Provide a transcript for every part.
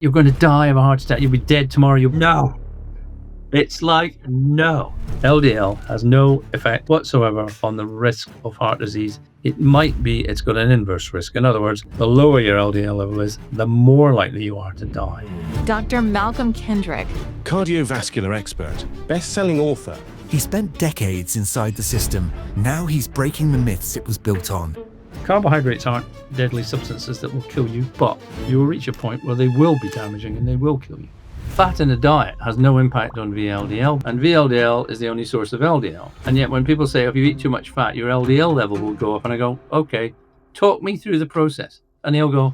You're going to die of a heart attack. You'll be dead tomorrow. No. It's like, no. LDL has no effect whatsoever on the risk of heart disease. It might be it's got an inverse risk. In other words, the lower your LDL level is, the more likely you are to die. Dr. Malcolm Kendrick, cardiovascular expert, best-selling author. He spent decades inside the system. Now he's breaking the myths it was built on. Carbohydrates aren't deadly substances that will kill you, but you will reach a point where they will be damaging and they will kill you. Fat in a diet has no impact on VLDL, and VLDL is the only source of LDL. And yet when people say, if you eat too much fat, your LDL level will go up, and I go, okay, talk me through the process. And he'll go,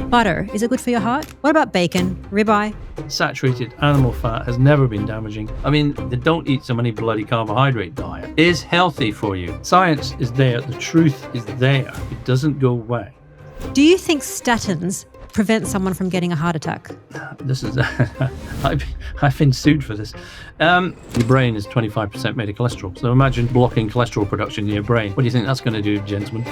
butter, is it good for your heart? What about bacon, ribeye? saturated animal fat has never been damaging. I mean, the don't eat so many bloody carbohydrate diet is healthy for you. Science is there, the truth is there. It doesn't go away. Do you think statins prevent someone from getting a heart attack? This is, I've been sued for this. Your brain is 25% made of cholesterol. So imagine blocking cholesterol production in your brain. What do you think that's going to do, gentlemen?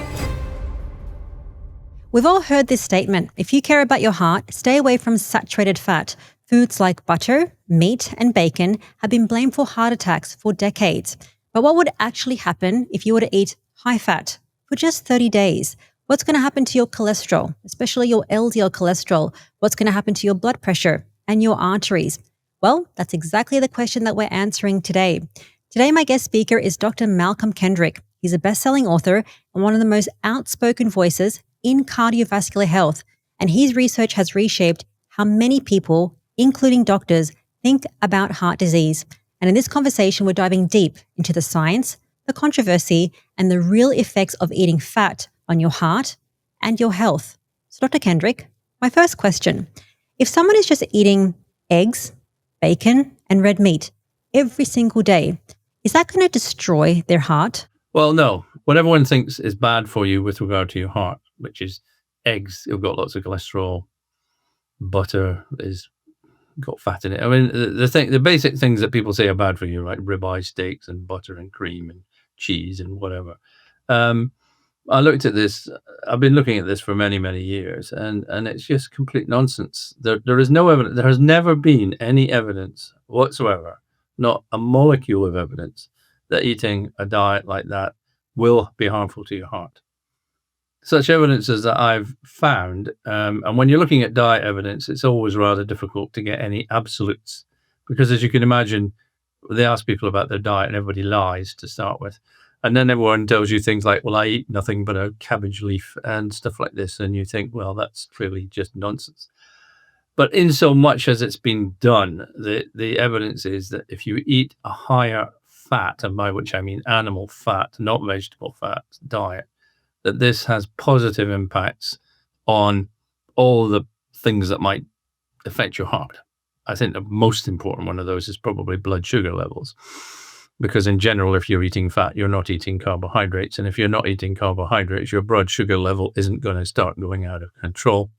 We've all heard this statement. If you care about your heart, stay away from saturated fat. Foods like butter, meat, and bacon have been blamed for heart attacks for decades. But what would actually happen if you were to eat high fat for just 30 days? What's going to happen to your cholesterol, especially your LDL cholesterol? What's going to happen to your blood pressure and your arteries? Well, that's exactly the question that we're answering today. Today, my guest speaker is Dr. Malcolm Kendrick. He's a best-selling author and one of the most outspoken voices in cardiovascular health, and his research has reshaped how many people, including doctors, think about heart disease. And in this conversation, we're diving deep into the science, the controversy, and the real effects of eating fat on your heart and your health. So Dr. Kendrick, my first question, if someone is just eating eggs, bacon, and red meat every single day, is that going to destroy their heart? Well, no. What everyone thinks is bad for you with regard to your heart, which is eggs, you've got lots of cholesterol, butter is got fat in it. I mean, the basic things that people say are bad for you, right? Ribeye steaks and butter and cream and cheese and whatever. I looked at this. I've been looking at this for many, many years, and it's just complete nonsense. There is no evidence. There has never been any evidence whatsoever, not a molecule of evidence, that eating a diet like that will be harmful to your heart. Such evidence as that I've found, and when you're looking at diet evidence, it's always rather difficult to get any absolutes, because as you can imagine, they ask people about their diet and everybody lies to start with. And then everyone tells you things like, well, I eat nothing but a cabbage leaf and stuff like this. And you think, well, that's clearly just nonsense. But in so much as it's been done, the evidence is that if you eat a higher fat, and by which I mean animal fat, not vegetable fat diet, that this has positive impacts on all the things that might affect your heart. I think the most important one of those is probably blood sugar levels. Because in general, if you're eating fat, you're not eating carbohydrates. And if you're not eating carbohydrates, your blood sugar level isn't going to start going out of control.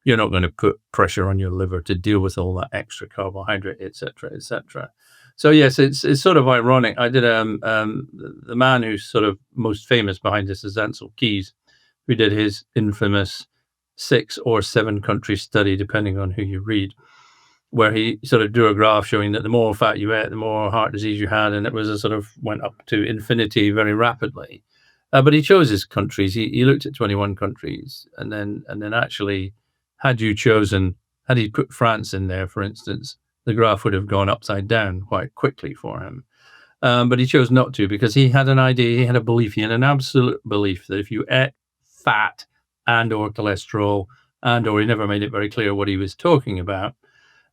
You're not going to put pressure on your liver to deal with all that extra carbohydrate, et cetera, et cetera. So yes, it's sort of ironic. I did the man who's sort of most famous behind this is Ansel Keys, who did his infamous 6 or 7 country study, depending on who you read, where he sort of drew a graph showing that the more fat you ate, the more heart disease you had, and it was a sort of went up to infinity very rapidly. But he chose his countries. He looked at 21 countries, and then actually, had he put France in there, for instance, the graph would have gone upside down quite quickly for him. But he chose not to, because he had an idea, he had a belief, he had an absolute belief that if you ate fat and or cholesterol and or he never made it very clear what he was talking about,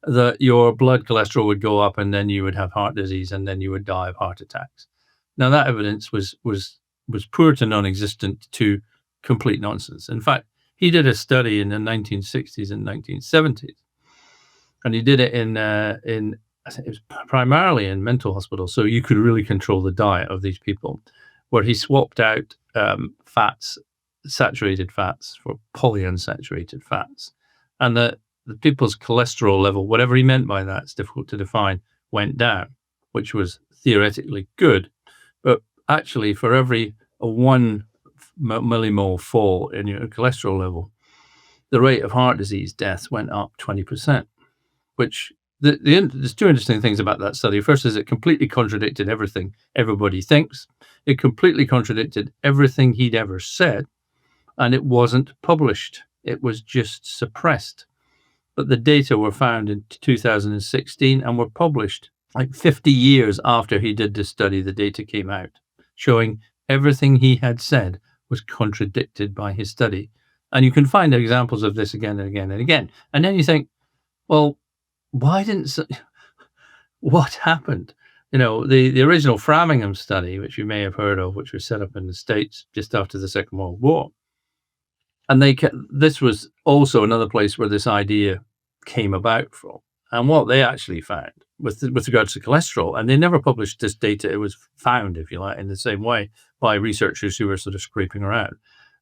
that your blood cholesterol would go up and then you would have heart disease and then you would die of heart attacks. Now that evidence was poor to non-existent to complete nonsense. In fact, he did a study in the 1960s and 1970s, and he did it in I think it was primarily in mental hospitals, so you could really control the diet of these people, where he swapped out fats, saturated fats, for polyunsaturated fats, and the people's cholesterol level, whatever he meant by that, it's difficult to define, went down, which was theoretically good. But actually, for every 1 millimole fall in your cholesterol level, the rate of heart disease deaths went up 20%, which there's two interesting things about that study. First is it completely contradicted everything everybody thinks. It completely contradicted everything he'd ever said, and it wasn't published. It was just suppressed. But the data were found in 2016 and were published like 50 years after he did this study. The data came out showing everything he had said was contradicted by his study. And you can find examples of this again and again and again. And then you think, well, what happened? The original Framingham study, which you may have heard of, which was set up in the States just after the Second World War. And this was also another place where this idea came about from. And what they actually found with regards to cholesterol, and they never published this data, it was found, if you like, in the same way by researchers who were sort of scraping around,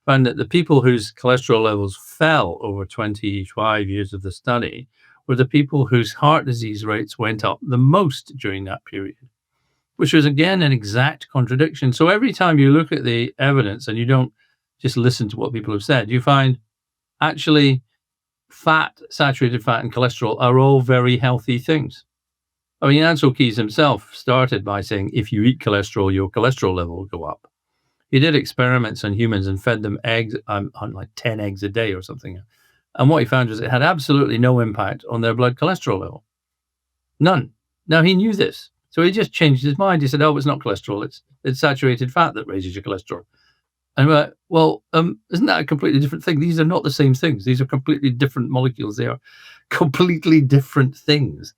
found that the people whose cholesterol levels fell over 25 years of the study were the people whose heart disease rates went up the most during that period, which was, again, an exact contradiction. So every time you look at the evidence and you don't just listen to what people have said, you find actually fat, saturated fat, and cholesterol are all very healthy things. I mean, Ansel Keys himself started by saying, if you eat cholesterol, your cholesterol level will go up. He did experiments on humans and fed them eggs, on like 10 eggs a day or something. And what he found was it had absolutely no impact on their blood cholesterol level. None. Now, he knew this. So he just changed his mind. He said, oh, it's not cholesterol. It's saturated fat that raises your cholesterol. And we're like, well, isn't that a completely different thing? These are not the same things. These are completely different molecules. They are completely different things.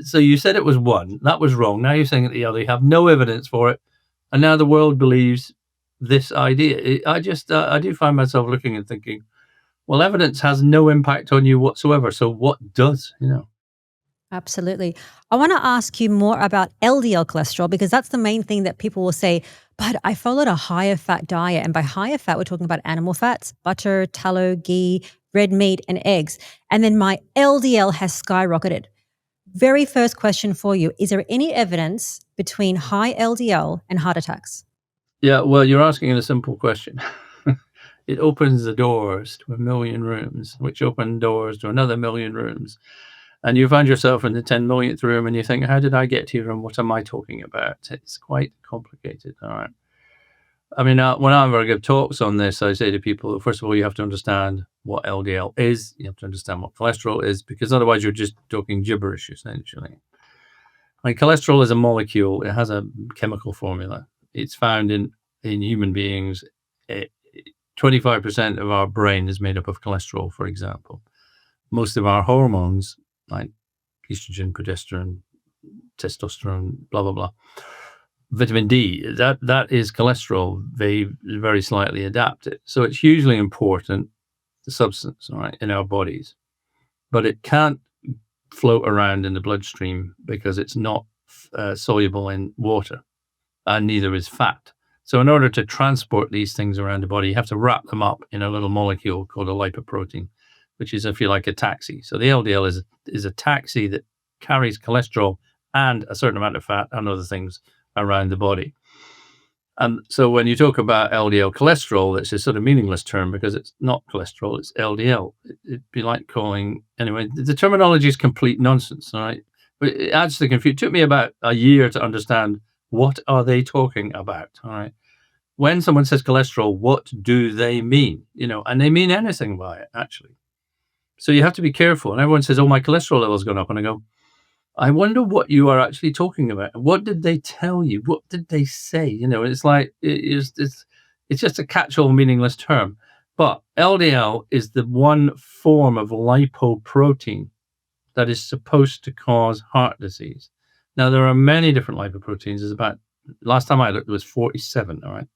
So you said it was one. That was wrong. Now you're saying it the other. You have no evidence for it. And now the world believes this idea. I do find myself looking and thinking, well, evidence has no impact on you whatsoever. So what does, Absolutely. I want to ask you more about LDL cholesterol, because that's the main thing that people will say, but I followed a higher fat diet. And by higher fat, we're talking about animal fats, butter, tallow, ghee, red meat, and eggs. And then my LDL has skyrocketed. Very first question for you. Is there any evidence between high LDL and heart attacks? Yeah, well, you're asking a simple question. It opens the doors to 1 million rooms, which open doors to another 1 million rooms. And you find yourself in the 10 millionth room and you think, how did I get here and what am I talking about? It's quite complicated. All right. I mean, whenever I give talks on this, I say to people, first of all, you have to understand what LDL is. You have to understand what cholesterol is, because otherwise you're just talking gibberish, essentially. Like, cholesterol is a molecule. It has a chemical formula. It's found in human beings. 25% of our brain is made up of cholesterol, for example. Most of our hormones, like estrogen, progesterone, testosterone, blah, blah, blah. Vitamin D, that is cholesterol, very slightly adapted. So it's hugely important, the substance, all right, in our bodies. But it can't float around in the bloodstream because it's not soluble in water, and neither is fat. So in order to transport these things around the body, you have to wrap them up in a little molecule called a lipoprotein, which is, if you like, a taxi. So the LDL is a taxi that carries cholesterol and a certain amount of fat and other things around the body. And so when you talk about LDL cholesterol, it's a sort of meaningless term because it's not cholesterol, it's LDL. It'd be like calling, anyway, the terminology is complete nonsense, all right? But it adds to the confusion. It took me about a year to understand what are they talking about, all right? When someone says cholesterol, what do they mean? And they mean anything by it, actually. So you have to be careful. And everyone says, oh, my cholesterol level's gone up. And I go, I wonder what you are actually talking about. What did they tell you? What did they say? It's like, it's just a catch-all meaningless term. But LDL is the one form of lipoprotein that is supposed to cause heart disease. Now, there are many different lipoproteins. There's about, last time I looked, it was 47, all right?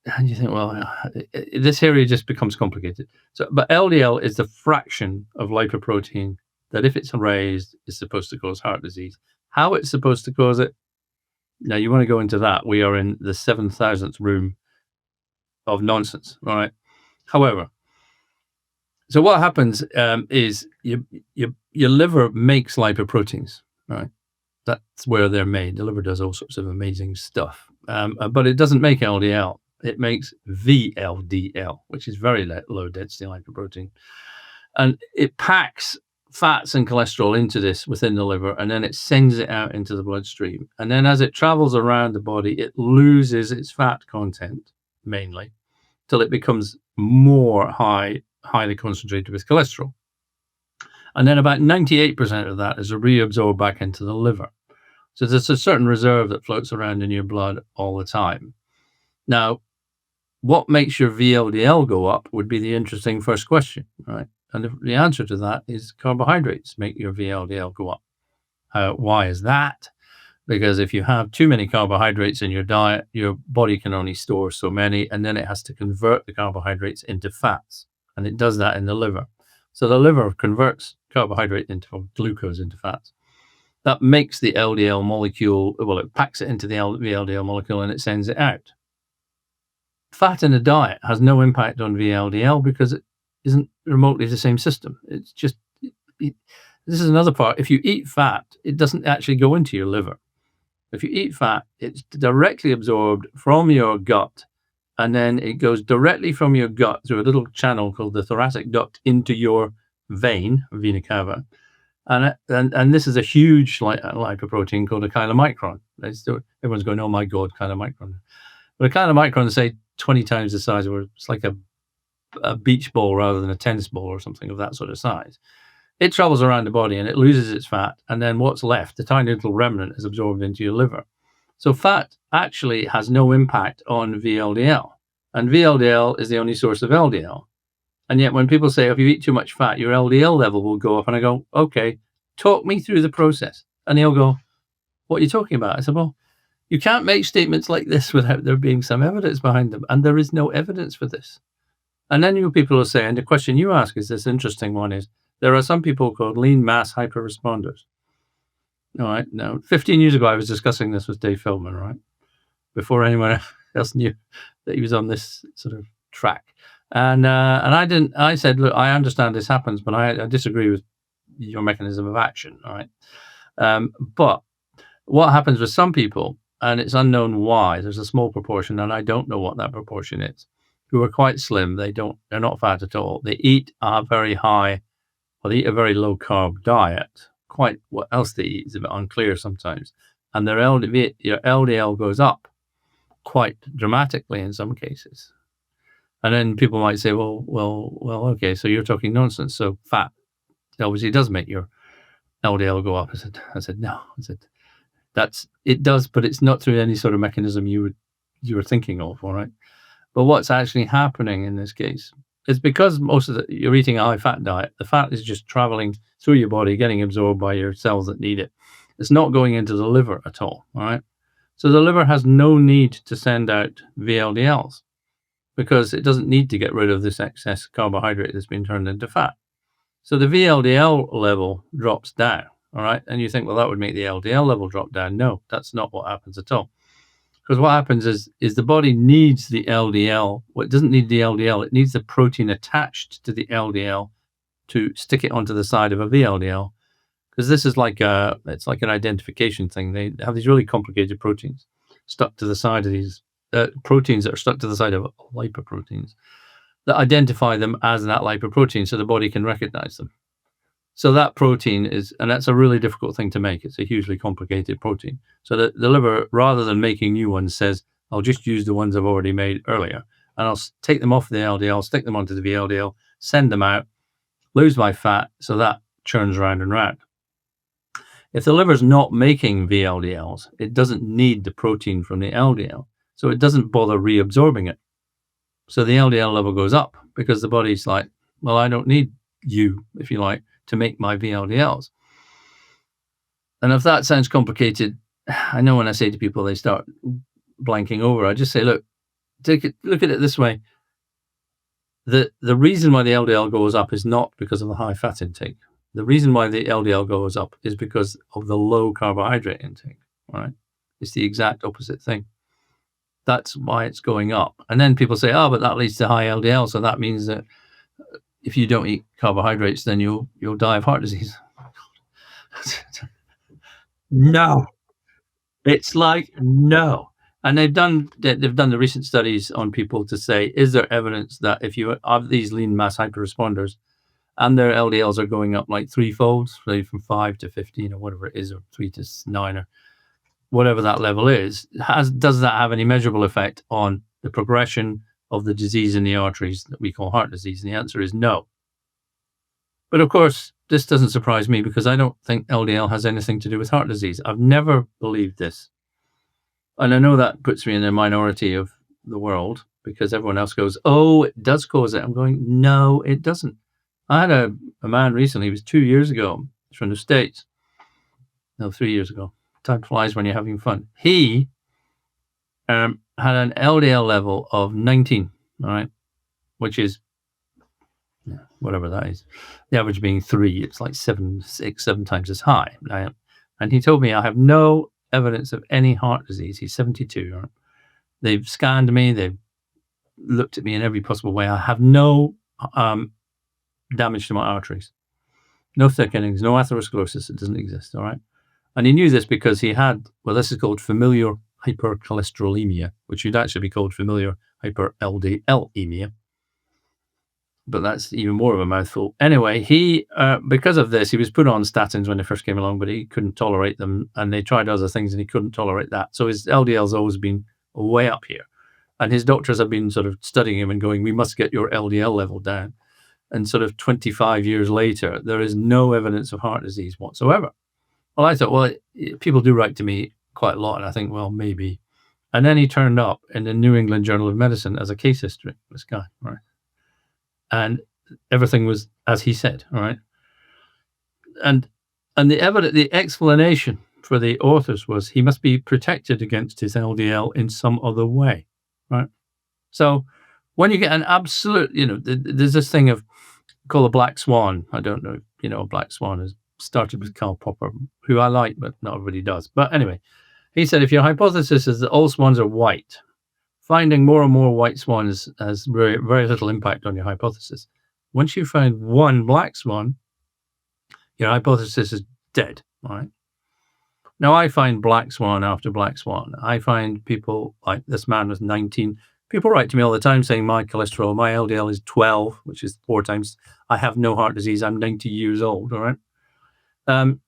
And you think, well, this area just becomes complicated. But LDL is the fraction of lipoprotein that, if it's raised, is supposed to cause heart disease. How it's supposed to cause it? Now, you want to go into that. We are in the 7,000th room of nonsense, all right? However, so what happens is your liver makes lipoproteins, right? That's where they're made. The liver does all sorts of amazing stuff, but it doesn't make LDL. it makes VLDL, which is very low density lipoprotein. And it packs fats and cholesterol into this within the liver, and then it sends it out into the bloodstream. And then as it travels around the body, it loses its fat content, mainly, till it becomes more highly concentrated with cholesterol. And then about 98% of that is reabsorbed back into the liver. So there's a certain reserve that floats around in your blood all the time. Now, what makes your VLDL go up would be the interesting first question, right? And the answer to that is carbohydrates make your VLDL go up. Why is that? Because if you have too many carbohydrates in your diet, your body can only store so many, and then it has to convert the carbohydrates into fats. And it does that in the liver. So the liver converts carbohydrate into glucose into fats. That makes the LDL molecule, well, it packs it into the VLDL molecule and it sends it out. Fat in a diet has no impact on VLDL because it isn't remotely the same system. It's just, this is another part. If you eat fat, it doesn't actually go into your liver. If you eat fat, it's directly absorbed from your gut, and then it goes directly from your gut through a little channel called the thoracic duct into your vein, vena cava. And this is a huge lipoprotein called a chylomicron. Everyone's going, oh my God, chylomicron. But a chylomicron is, say, 20 times the size, or it's like a beach ball rather than a tennis ball or something of that sort of size. It travels around the body and it loses its fat, and then what's left, the tiny little remnant, is absorbed into your liver. So fat actually has no impact on VLDL, and VLDL is the only source of LDL. And yet when people say, if you eat too much fat, your LDL level will go up, and I go, okay, talk me through the process. And they'll go, what are you talking about? I said, well, you can't make statements like this without there being some evidence behind them, and there is no evidence for this. And then people will say, and the question you ask is this interesting one, is there are some people called lean mass hyperresponders. All right. Now, 15 years ago, I was discussing this with Dave Feldman, right? Before anyone else knew that he was on this sort of track. And I said, look, I understand this happens, but I disagree with your mechanism of action. All right. But what happens with some people, and it's unknown why, there's a small proportion, and I don't know what that proportion is, who are quite slim. They're not fat at all. They eat a very very low carb diet. Quite what else they eat is a bit unclear sometimes. And your LDL goes up quite dramatically in some cases. And then people might say, well, okay, so you're talking nonsense. So fat obviously does make your LDL go up. I said, no. I said, it does, but it's not through any sort of mechanism you were thinking of, all right? But what's actually happening in this case is because you're eating a high fat diet, the fat is just traveling through your body, getting absorbed by your cells that need it. It's not going into the liver at all right? So the liver has no need to send out VLDLs because it doesn't need to get rid of this excess carbohydrate that's been turned into fat. So the VLDL level drops down, all right? And you think, well, that would make the LDL level drop down. No, that's not what happens at all. Because what happens is the body needs the LDL. Well, it doesn't need the LDL. It needs the protein attached to the LDL to stick it onto the side of a VLDL. Because this is it's like an identification thing. They have these really complicated proteins stuck to the side of these proteins that are stuck to the side of lipoproteins that identify them as that lipoprotein so the body can recognize them. So that protein and that's a really difficult thing to make. It's a hugely complicated protein. So the liver, rather than making new ones, says, I'll just use the ones I've already made earlier. And I'll take them off the LDL, stick them onto the VLDL, send them out, lose my fat, so that churns round and round. If the liver's not making VLDLs, it doesn't need the protein from the LDL. So it doesn't bother reabsorbing it. So the LDL level goes up because the body's like, well, I don't need you, if you like, to make my VLDLs. And if that sounds complicated, I know when I say to people, they start blanking over. I just say, look at it this way. The reason why the LDL goes up is not because of the high fat intake. The reason why the LDL goes up is because of the low carbohydrate intake, right? It's the exact opposite thing. That's why it's going up. And then people say, oh, but that leads to high LDL. So that means that if you don't eat carbohydrates, then you'll die of heart disease. No. It's like, no. And they've done the recent studies on people to say, is there evidence that if you have these lean mass hyperresponders and their LDLs are going up like threefold, say from 5 to 15 or whatever it is, or 3 to 9 or whatever that level is, does that have any measurable effect on the progression of the disease in the arteries that we call heart disease? And the answer is no. But of course, this doesn't surprise me because I don't think LDL has anything to do with heart disease. I've never believed this. And I know that puts me in a minority of the world because everyone else goes, oh, it does cause it. I'm going, no, it doesn't. I had a man recently, it was 2 years ago, he's from the States. No, 3 years ago. Time flies when you're having fun. He had an LDL level of 19, all right, which is whatever that is. The average being 3, it's like 7 times as high. Right? And he told me, I have no evidence of any heart disease. He's 72. Right? They've scanned me. They've looked at me in every possible way. I have no damage to my arteries. No thickenings, no atherosclerosis. It doesn't exist. All right. And he knew this because he had, well, this is called familial hypercholesterolemia, which should actually be called familial hyper-LDLemia. But that's even more of a mouthful. Anyway, he, because of this, he was put on statins when they first came along, but he couldn't tolerate them. And they tried other things and he couldn't tolerate that. So his LDL's always been way up here. And his doctors have been sort of studying him and going, we must get your LDL level down. And sort of 25 years later, there is no evidence of heart disease whatsoever. Well, I thought, well, people do write to me quite a lot. And I think, well, maybe. And then he turned up in the New England Journal of Medicine as a case history, this guy, right? And everything was as he said, all right? And the explanation for the authors was he must be protected against his LDL in some other way, right? So when you get an absolute, there's this thing of called a black swan. I don't know if a black swan is started with Karl Popper, who I like, but not everybody does. But anyway, he said, if your hypothesis is that all swans are white, finding more and more white swans has very, very little impact on your hypothesis. Once you find one black swan, your hypothesis is dead, all right? Now, I find black swan after black swan. I find people like this man with 19. People write to me all the time saying my cholesterol, my LDL is 12, which is 4 times. I have no heart disease. I'm 90 years old, all right? And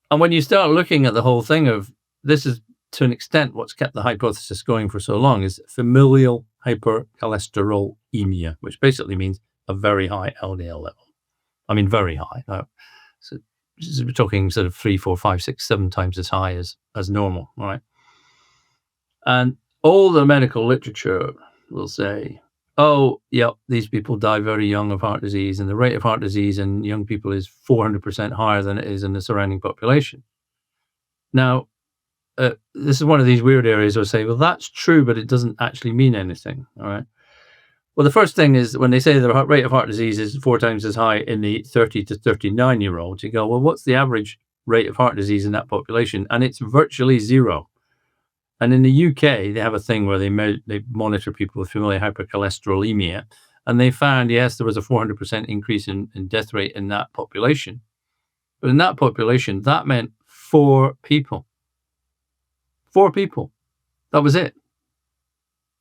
when you start looking at the whole thing of this is, to an extent, what's kept the hypothesis going for so long is familial hypercholesterolemia, which basically means a very high LDL level. I mean, very high. So we're talking sort of 3, 4, 5, 6, 7 times as high as normal, right? And all the medical literature will say, oh, yep, these people die very young of heart disease, and the rate of heart disease in young people is 400% higher than it is in the surrounding population. Now, this is one of these weird areas where I say, well, that's true, but it doesn't actually mean anything, all right? Well, the first thing is when they say the rate of heart disease is 4 times as high in the 30 to 39-year-olds, you go, well, what's the average rate of heart disease in that population? And it's virtually 0. And in the UK, they have a thing where they monitor people with familial hypercholesterolemia, and they found, yes, there was a 400% increase in death rate in that population. But in that population, that meant 4 people. 4 people. That was it.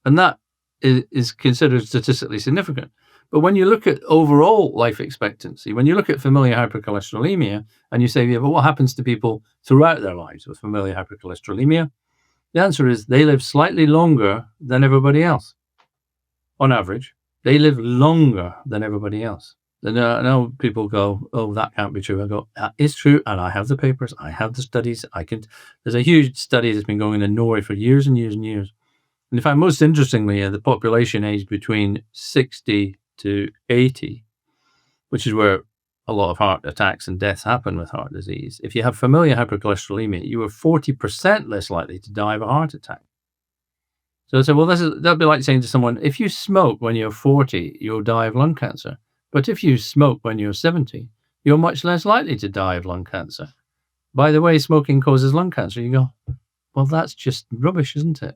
And that is considered statistically significant. But when you look at overall life expectancy, when you look at familial hypercholesterolemia, and you say, yeah, but what happens to people throughout their lives with familial hypercholesterolemia? The answer is they live slightly longer than everybody else. On average, they live longer than everybody else. And I know people go, oh, that can't be true. I go, that is true. And I have the papers. I have the studies. There's a huge study that's been going in Norway for years and years and years. And in fact, most interestingly, the population aged between 60 to 80, which is where a lot of heart attacks and deaths happen with heart disease. If you have familial hypercholesterolemia, you are 40% less likely to die of a heart attack. So I said, well, that'd be like saying to someone, if you smoke when you're 40, you'll die of lung cancer. But if you smoke when you're 70, you're much less likely to die of lung cancer. By the way, smoking causes lung cancer. You go, well, that's just rubbish, isn't it?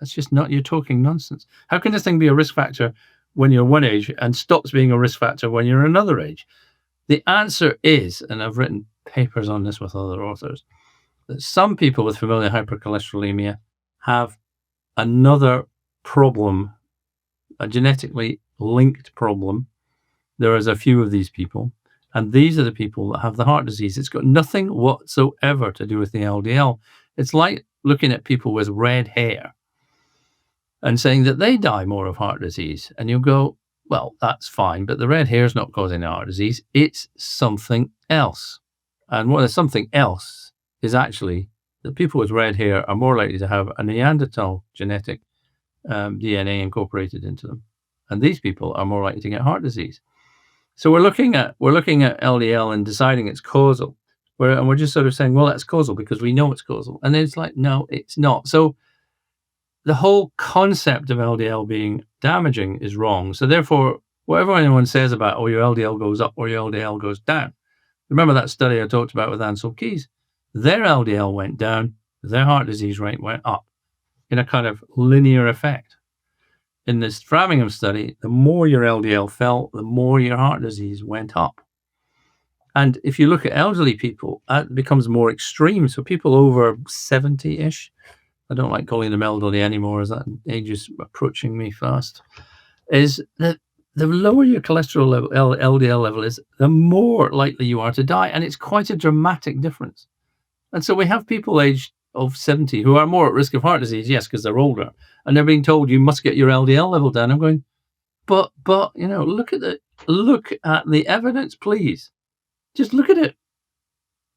That's just not, you're talking nonsense. How can this thing be a risk factor when you're one age and stops being a risk factor when you're another age? The answer is, and I've written papers on this with other authors, that some people with familial hypercholesterolemia have another problem, a genetically linked problem. There is a few of these people, and these are the people that have the heart disease. It's got nothing whatsoever to do with the LDL. It's like looking at people with red hair and saying that they die more of heart disease. And you'll go, well, that's fine, but the red hair is not causing heart disease. It's something else. And what is something else is actually that people with red hair are more likely to have a Neanderthal genetic DNA incorporated into them. And these people are more likely to get heart disease. So we're looking at LDL and deciding it's causal. And we're just sort of saying, well, that's causal because we know it's causal. And it's like, no, it's not. So the whole concept of LDL being damaging is wrong. So therefore, whatever anyone says about, oh, your LDL goes up or your LDL goes down. Remember that study I talked about with Ansel Keys? Their LDL went down, their heart disease rate went up in a kind of linear effect. In this Framingham study, the more your LDL fell, the more your heart disease went up. And if you look at elderly people, that becomes more extreme. So people over 70-ish, I don't like calling them elderly anymore as that age is approaching me fast, is that the lower your cholesterol level, LDL level is, the more likely you are to die. And it's quite a dramatic difference. And so we have people aged of 70 who are more at risk of heart disease, yes, because they're older, and they're being told you must get your LDL level down. I'm going, but you know, look at the evidence, please. Just look at it.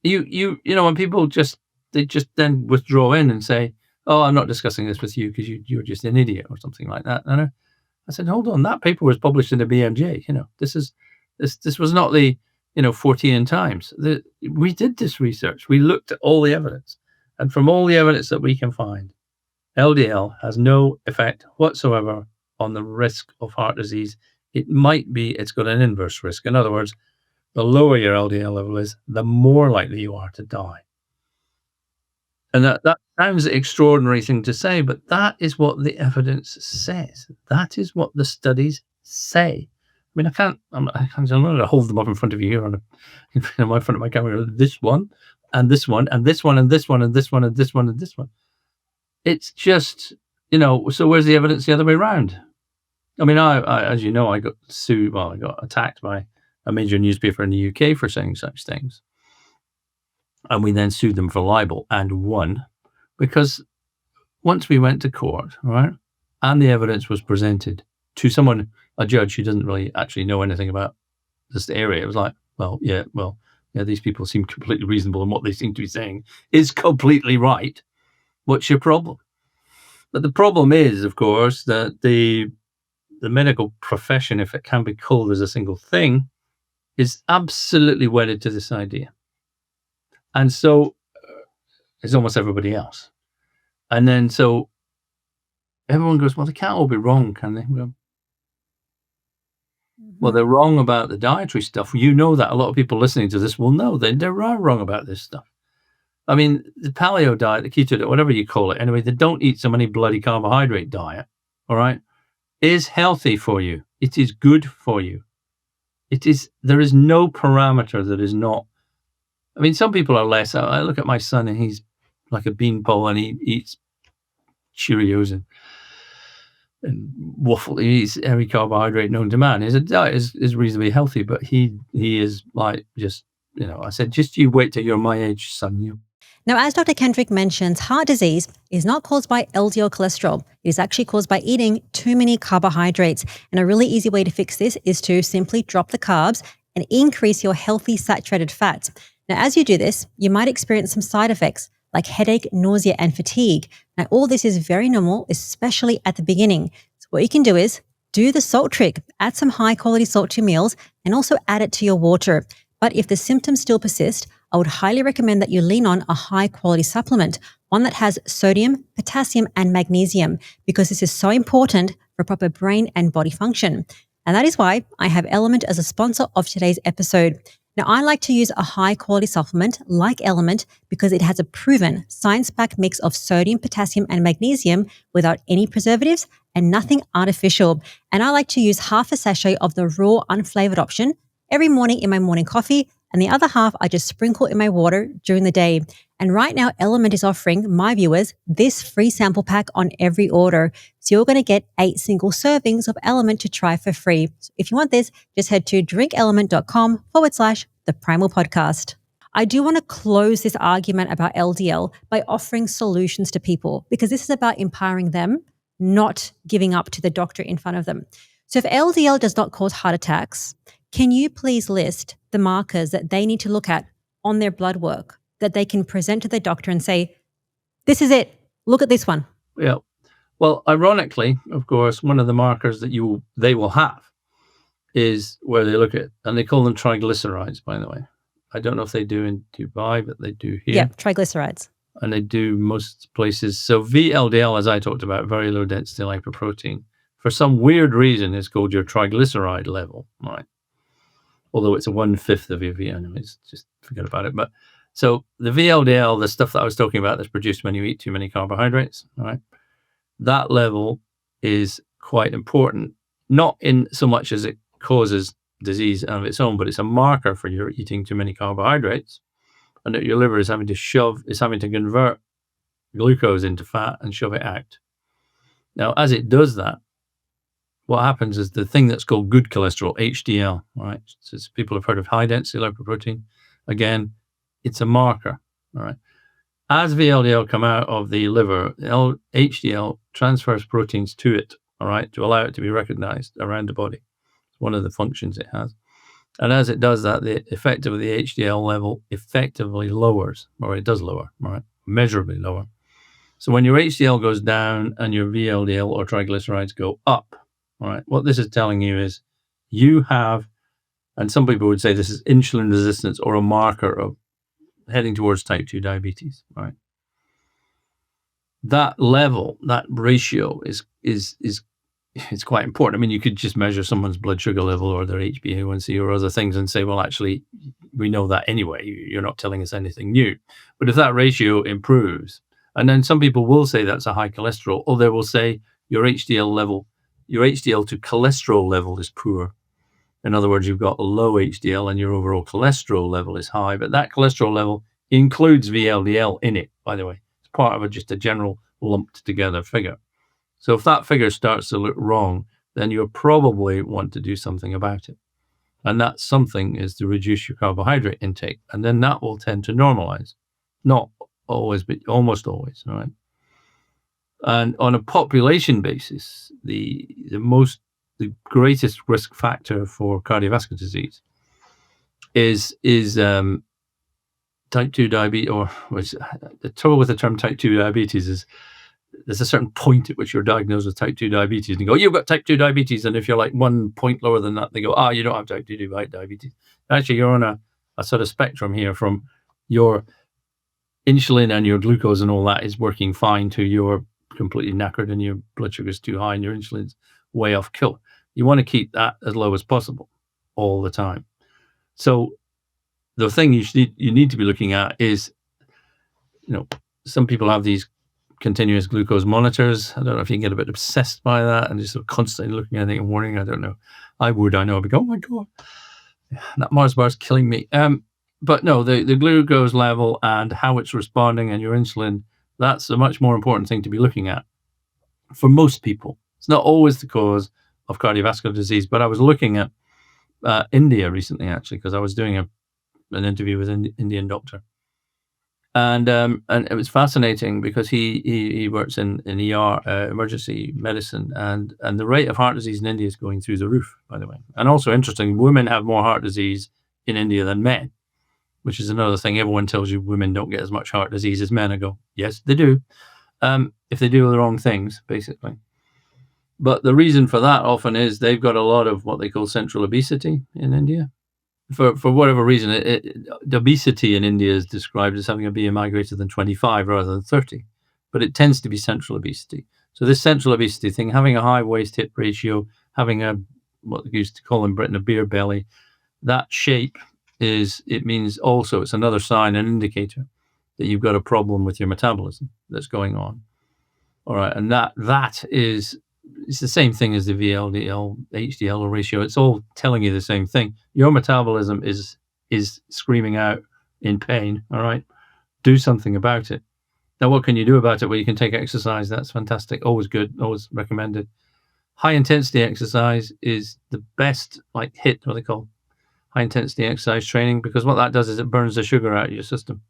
You know, when people they just then withdraw in and say, oh, I'm not discussing this with you because you're just an idiot or something like that. And I said, hold on, that paper was published in the BMJ. You know, this was not the 14 Times. We did this research. We looked at all the evidence. And from all the evidence that we can find, LDL has no effect whatsoever on the risk of heart disease. It's got an inverse risk. In other words, the lower your LDL level is, the more likely you are to die. And that sounds an extraordinary thing to say, but that is what the evidence says. That is what the studies say. I mean, I'm not going to hold them up in front of you here in front of my camera. This one, and this one, and this one, and this one, and this one, and this one, and this one. It's just, so where's the evidence the other way around? I mean, I as you know, I got sued. Well, I got attacked by a major newspaper in the UK for saying such things. And we then sued them for libel and won, because once we went to court, right, and the evidence was presented to a judge who doesn't really actually know anything about this area, it was like, yeah, these people seem completely reasonable, and what they seem to be saying is completely right. What's your problem? But the problem is, of course, that the medical profession, if it can be called as a single thing, is absolutely wedded to this idea. And so is almost everybody else. And then so everyone goes, well, they can't all be wrong, can they? Well, they're wrong about the dietary stuff. You know that. A lot of people listening to this will know that they're wrong about this stuff. I mean, the paleo diet, the keto diet, whatever you call it, anyway, the don't eat so many bloody carbohydrate diet, all right, is healthy for you. It is good for you. There is no parameter that is not. I mean, some people are less. I look at my son and he's like a beanpole and he eats Cheerios and waffle. He eats every carbohydrate known to man. His diet is reasonably healthy, but he is like just, I said, just you wait till you're my age, son. Now, as Dr. Kendrick mentions, heart disease is not caused by LDL cholesterol. It is actually caused by eating too many carbohydrates. And a really easy way to fix this is to simply drop the carbs and increase your healthy saturated fats. Now, as you do this, you might experience some side effects like headache, nausea, and fatigue. Now, all this is very normal, especially at the beginning. So what you can do is do the salt trick. Add some high-quality salt to your meals and also add it to your water. But if the symptoms still persist, I would highly recommend that you lean on a high-quality supplement, one that has sodium, potassium, and magnesium, because this is so important for proper brain and body function. And that is why I have Element as a sponsor of today's episode. Now, I like to use a high-quality supplement like Element because it has a proven science-backed mix of sodium, potassium, and magnesium without any preservatives and nothing artificial. And I like to use half a sachet of the raw, unflavored option every morning in my morning coffee, and the other half I just sprinkle in my water during the day. And right now, Element is offering my viewers this free sample pack on every order. So you're going to get 8 single servings of Element to try for free. So if you want this, just head to drinkelement.com/the Primal Podcast. I do want to close this argument about LDL by offering solutions to people, because this is about empowering them, not giving up to the doctor in front of them. So if LDL does not cause heart attacks, can you please list the markers that they need to look at on their blood work that they can present to the doctor and say, this is it, look at this one? Yeah. Well, ironically, of course, one of the markers that they will have is where they look at, and they call them triglycerides, by the way. I don't know if they do in Dubai, but they do here. Yeah, triglycerides. And they do most places. So VLDL, as I talked about, very low density lipoprotein, for some weird reason is called your triglyceride level, right? Although it's 1/5 of your VLDL, just forget about it. But so the VLDL, the stuff that I was talking about that's produced when you eat too many carbohydrates, right? That level is quite important, not in so much as it causes disease of its own, but it's a marker for your eating too many carbohydrates, and that your liver is having to convert glucose into fat and shove it out. Now, as it does that, what happens is the thing that's called good cholesterol, HDL, right? So people have heard of high density lipoprotein. Again, it's a marker, all right? As VLDL come out of the liver, HDL transfers proteins to it, all right, to allow it to be recognized around the body. It's one of the functions it has. And as it does that, the HDL level effectively lowers, or it does lower, all right, measurably lower. So when your HDL goes down and your VLDL or triglycerides go up, all right, what this is telling you is you have, and some people would say this is insulin resistance or a marker of heading towards type 2 diabetes, right? That level, that ratio is it's quite important. I mean, you could just measure someone's blood sugar level or their HbA1c or other things and say, well, actually, we know that anyway. You're not telling us anything new. But if that ratio improves, and then some people will say that's a high cholesterol, or they will say your HDL level, your HDL to cholesterol level is poor. In other words, you've got a low HDL and your overall cholesterol level is high, but that cholesterol level includes VLDL in it, by the way. It's part of just a general lumped together figure. So if that figure starts to look wrong, then you'll probably want to do something about it. And that something is to reduce your carbohydrate intake. And then that will tend to normalize. Not always, but almost always, right? And on a population basis, the greatest risk factor for cardiovascular disease is type 2 diabetes, or the trouble with the term type 2 diabetes is there's a certain point at which you're diagnosed with type 2 diabetes and you go, you've got type 2 diabetes. And if you're like 1 point lower than that, they go, you don't have type 2 diabetes. Actually, you're on a sort of spectrum here from your insulin and your glucose and all that is working fine to you're completely knackered and your blood sugar is too high and your insulin's way off kill. You want to keep that as low as possible all the time. So the thing you need to be looking at is, some people have these continuous glucose monitors. I don't know if you can get a bit obsessed by that and just sort of constantly looking at it and warning. I don't know. I know. I'd be going, oh my God, that Mars bar is killing me. But no, the glucose level and how it's responding and your insulin, that's a much more important thing to be looking at for most people. It's not always the cause of cardiovascular disease, but I was looking at India recently, actually, because I was doing an interview with an Indian doctor. And it was fascinating because he works in ER, emergency medicine, and the rate of heart disease in India is going through the roof, by the way. And also interesting, women have more heart disease in India than men, which is another thing. Everyone tells you women don't get as much heart disease as men. I go, yes, they do, if they do the wrong things, basically. But the reason for that often is they've got a lot of what they call central obesity in India. For whatever reason, the obesity in India is described as having a BMI greater than 25 rather than 30, but it tends to be central obesity. So this central obesity thing, having a high waist-hip ratio, having what they used to call in Britain a beer belly, that shape means also it's another sign, an indicator that you've got a problem with your metabolism that's going on. All right, and that is. It's the same thing as the VLDL, HDL ratio. It's all telling you the same thing. Your metabolism is is screaming out in pain, all right, do something about it. Now, what can you do about it? Well, you can take exercise. That's fantastic. Always good. Always recommended. High intensity exercise is the best, like HIIT, what they call high intensity exercise training, because what that does is it burns the sugar out of your system.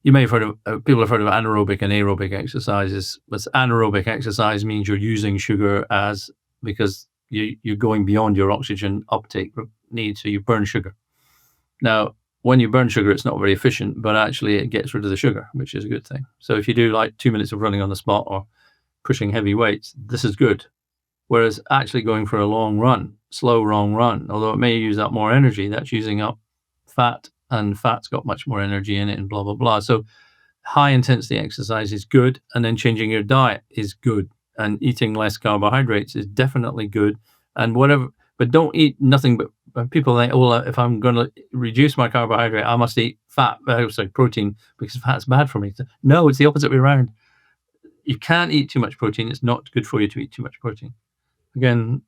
You may have heard of, people have heard of anaerobic and aerobic exercises. But anaerobic exercise means you're using sugar because you're going beyond your oxygen uptake need, so you burn sugar. Now, when you burn sugar, it's not very efficient, but actually it gets rid of the sugar, which is a good thing. So if you do like 2 minutes of running on the spot or pushing heavy weights, this is good. Whereas actually going for a long run, slow long run, although it may use up more energy, that's using up fat, and fat's got much more energy in it and blah, blah, blah. So high intensity exercise is good, and then changing your diet is good, and eating less carbohydrates is definitely good. And whatever, but don't eat nothing but people think, oh, well, if I'm going to reduce my carbohydrate, I must eat protein, because fat's bad for me. No, it's the opposite way around. You can't eat too much protein. It's not good for you to eat too much protein. Again,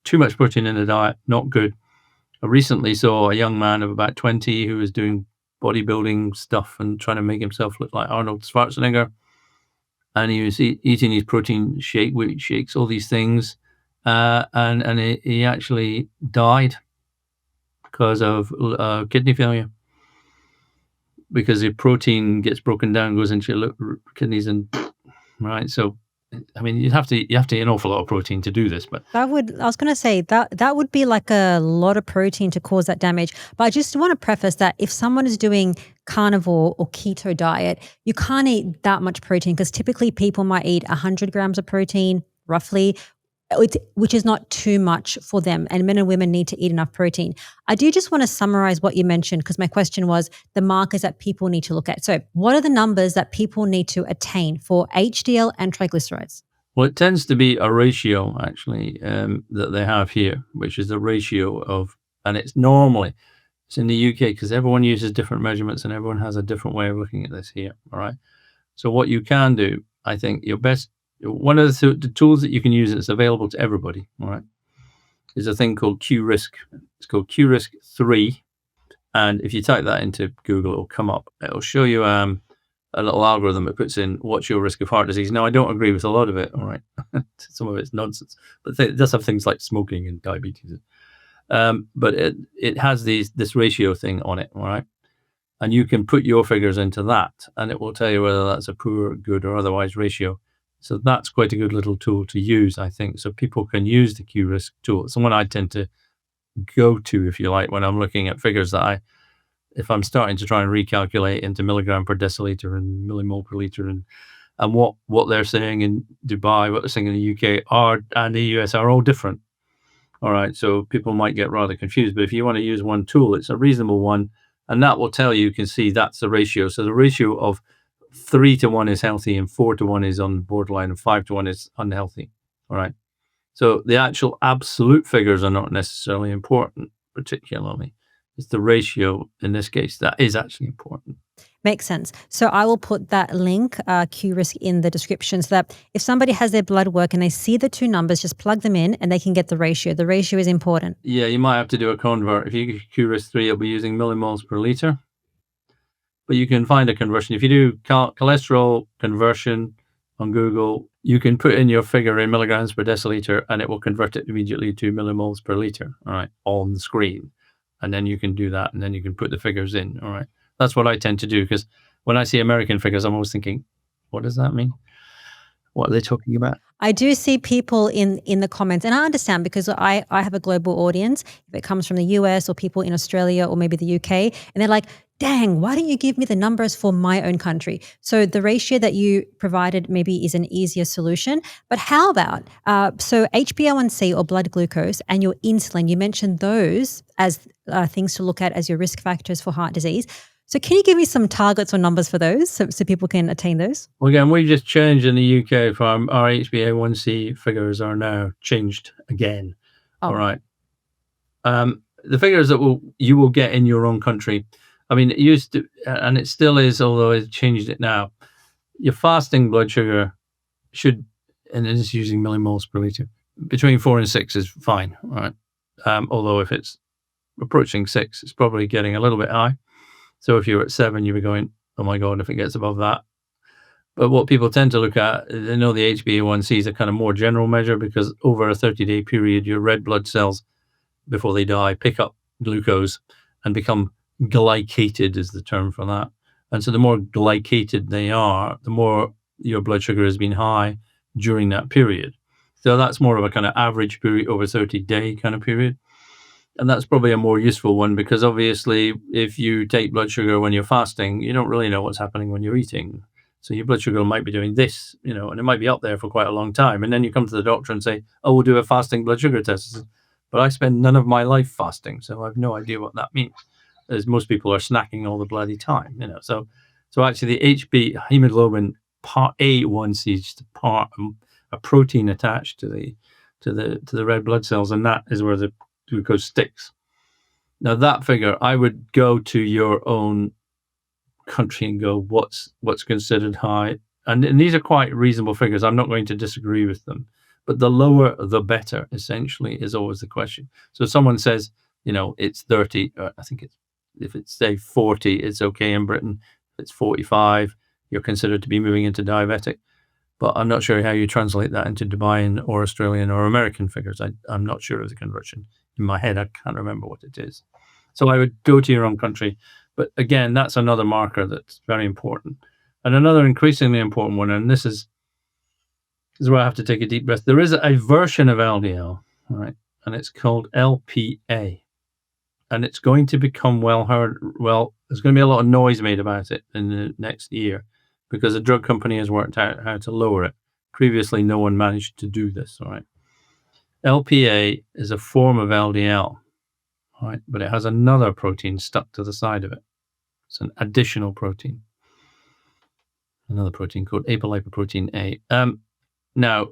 too much protein in the diet, not good. I recently saw a young man of about 20 who was doing bodybuilding stuff and trying to make himself look like Arnold Schwarzenegger. And he was eating these protein wheat shakes, all these things. And he actually died because of kidney failure, because the protein gets broken down, goes into your kidneys, and right. So, I mean, you have to eat an awful lot of protein to do this. But I was going to say that would be like a lot of protein to cause that damage. But I just want to preface that if someone is doing carnivore or keto diet, you can't eat that much protein, because typically people might eat 100 grams of protein roughly, which is not too much for them, and men and women need to eat enough protein. I do just want to summarize what you mentioned, because my question was the markers that people need to look at. So what are the numbers that people need to attain for HDL and triglycerides? Well, it tends to be a ratio, actually, that they have here, which is the ratio of, and it's in the UK, because everyone uses different measurements and everyone has a different way of looking at this here, all right? So what you can do, I think one of the tools that you can use that's available to everybody, all right, is a thing called QRisk. It's called QRisk 3. And if you type that into Google, it'll come up. It'll show you a little algorithm that puts in what's your risk of heart disease. Now, I don't agree with a lot of it, all right. Some of it's nonsense. But it does have things like smoking and diabetes. But it has this ratio thing on it, all right. And you can put your figures into that, and it will tell you whether that's a poor, good, or otherwise ratio. So that's quite a good little tool to use, I think. So people can use the QRisk tool. It's the one I tend to go to, if you like, when I'm looking at figures that if I'm starting to try and recalculate into milligram per deciliter and millimole per liter, and what they're saying in Dubai, what they're saying in the UK and the US are all different. All right. So people might get rather confused, but if you want to use one tool, it's a reasonable one. And that will tell you can see that's the ratio. So the ratio of 3-1 is healthy, and 4-1 is on borderline, and 5-1 is unhealthy. All right. So the actual absolute figures are not necessarily important, particularly. It's the ratio in this case that is actually important. Makes sense. So I will put that link, QRisk, in the description, so that if somebody has their blood work and they see the two numbers, just plug them in and they can get the ratio. The ratio is important. Yeah, you might have to do a convert. If you QRisk 3, you'll be using millimoles per liter. But you can find a conversion. If you do cholesterol conversion on Google, you can put in your figure in milligrams per deciliter, and it will convert it immediately to millimoles per liter, all right, on the screen. And then you can do that, and then you can put the figures in, all right. That's what I tend to do, because when I see American figures, I'm always thinking, what does that mean? What are they talking about? I do see people in the comments, and I understand, because I have a global audience. If it comes from the US or people in Australia or maybe the UK, and they're like, dang, why don't you give me the numbers for my own country? So the ratio that you provided maybe is an easier solution. But how about, so HbA1c or blood glucose and your insulin, you mentioned those as things to look at as your risk factors for heart disease. So can you give me some targets or numbers for those so people can attain those? Well, again, we just changed in the UK from our HbA1c figures are now changed again. Oh. All right. The figures that you will get in your own country, I mean, it used to, and it still is, although it's changed it now. Your fasting blood sugar should, and it is using millimoles per liter, between 4 and 6 is fine, right? Although if it's approaching 6, it's probably getting a little bit high. So if you're at 7, you'll be going, oh my God, if it gets above that. But what people tend to look at, they know the HbA1c is a kind of more general measure because over a 30-day period, your red blood cells, before they die, pick up glucose and become glycated is the term for that. And so the more glycated they are, the more your blood sugar has been high during that period. So that's more of a kind of average period over 30-day kind of period. And that's probably a more useful one because obviously if you take blood sugar when you're fasting, you don't really know what's happening when you're eating. So your blood sugar might be doing this, and it might be up there for quite a long time. And then you come to the doctor and say, oh, we'll do a fasting blood sugar test. But I spend none of my life fasting, so I have no idea what that means, as most people are snacking all the bloody time, So actually the hemoglobin part A1C is just a protein attached to the red blood cells, and that is where the glucose sticks. Now that figure, I would go to your own country and go, what's considered high? And these are quite reasonable figures. I'm not going to disagree with them. But the lower, the better, essentially, is always the question. So if someone says, it's 30, I think if it's, say, 40, it's okay in Britain. If it's 45, you're considered to be moving into diabetic. But I'm not sure how you translate that into Dubaian or Australian or American figures. I'm not sure of the conversion. In my head, I can't remember what it is. So I would go to your own country. But again, that's another marker that's very important. And another increasingly important one, and this is where I have to take a deep breath. There is a version of LDL, right? And it's called LPA. And it's going to become well heard. Well, there's going to be a lot of noise made about it in the next year because a drug company has worked out how to lower it. Previously, no one managed to do this, all right? LPA is a form of LDL, right? But it has another protein stuck to the side of it. It's an additional protein. Another protein called apolipoprotein A. Now,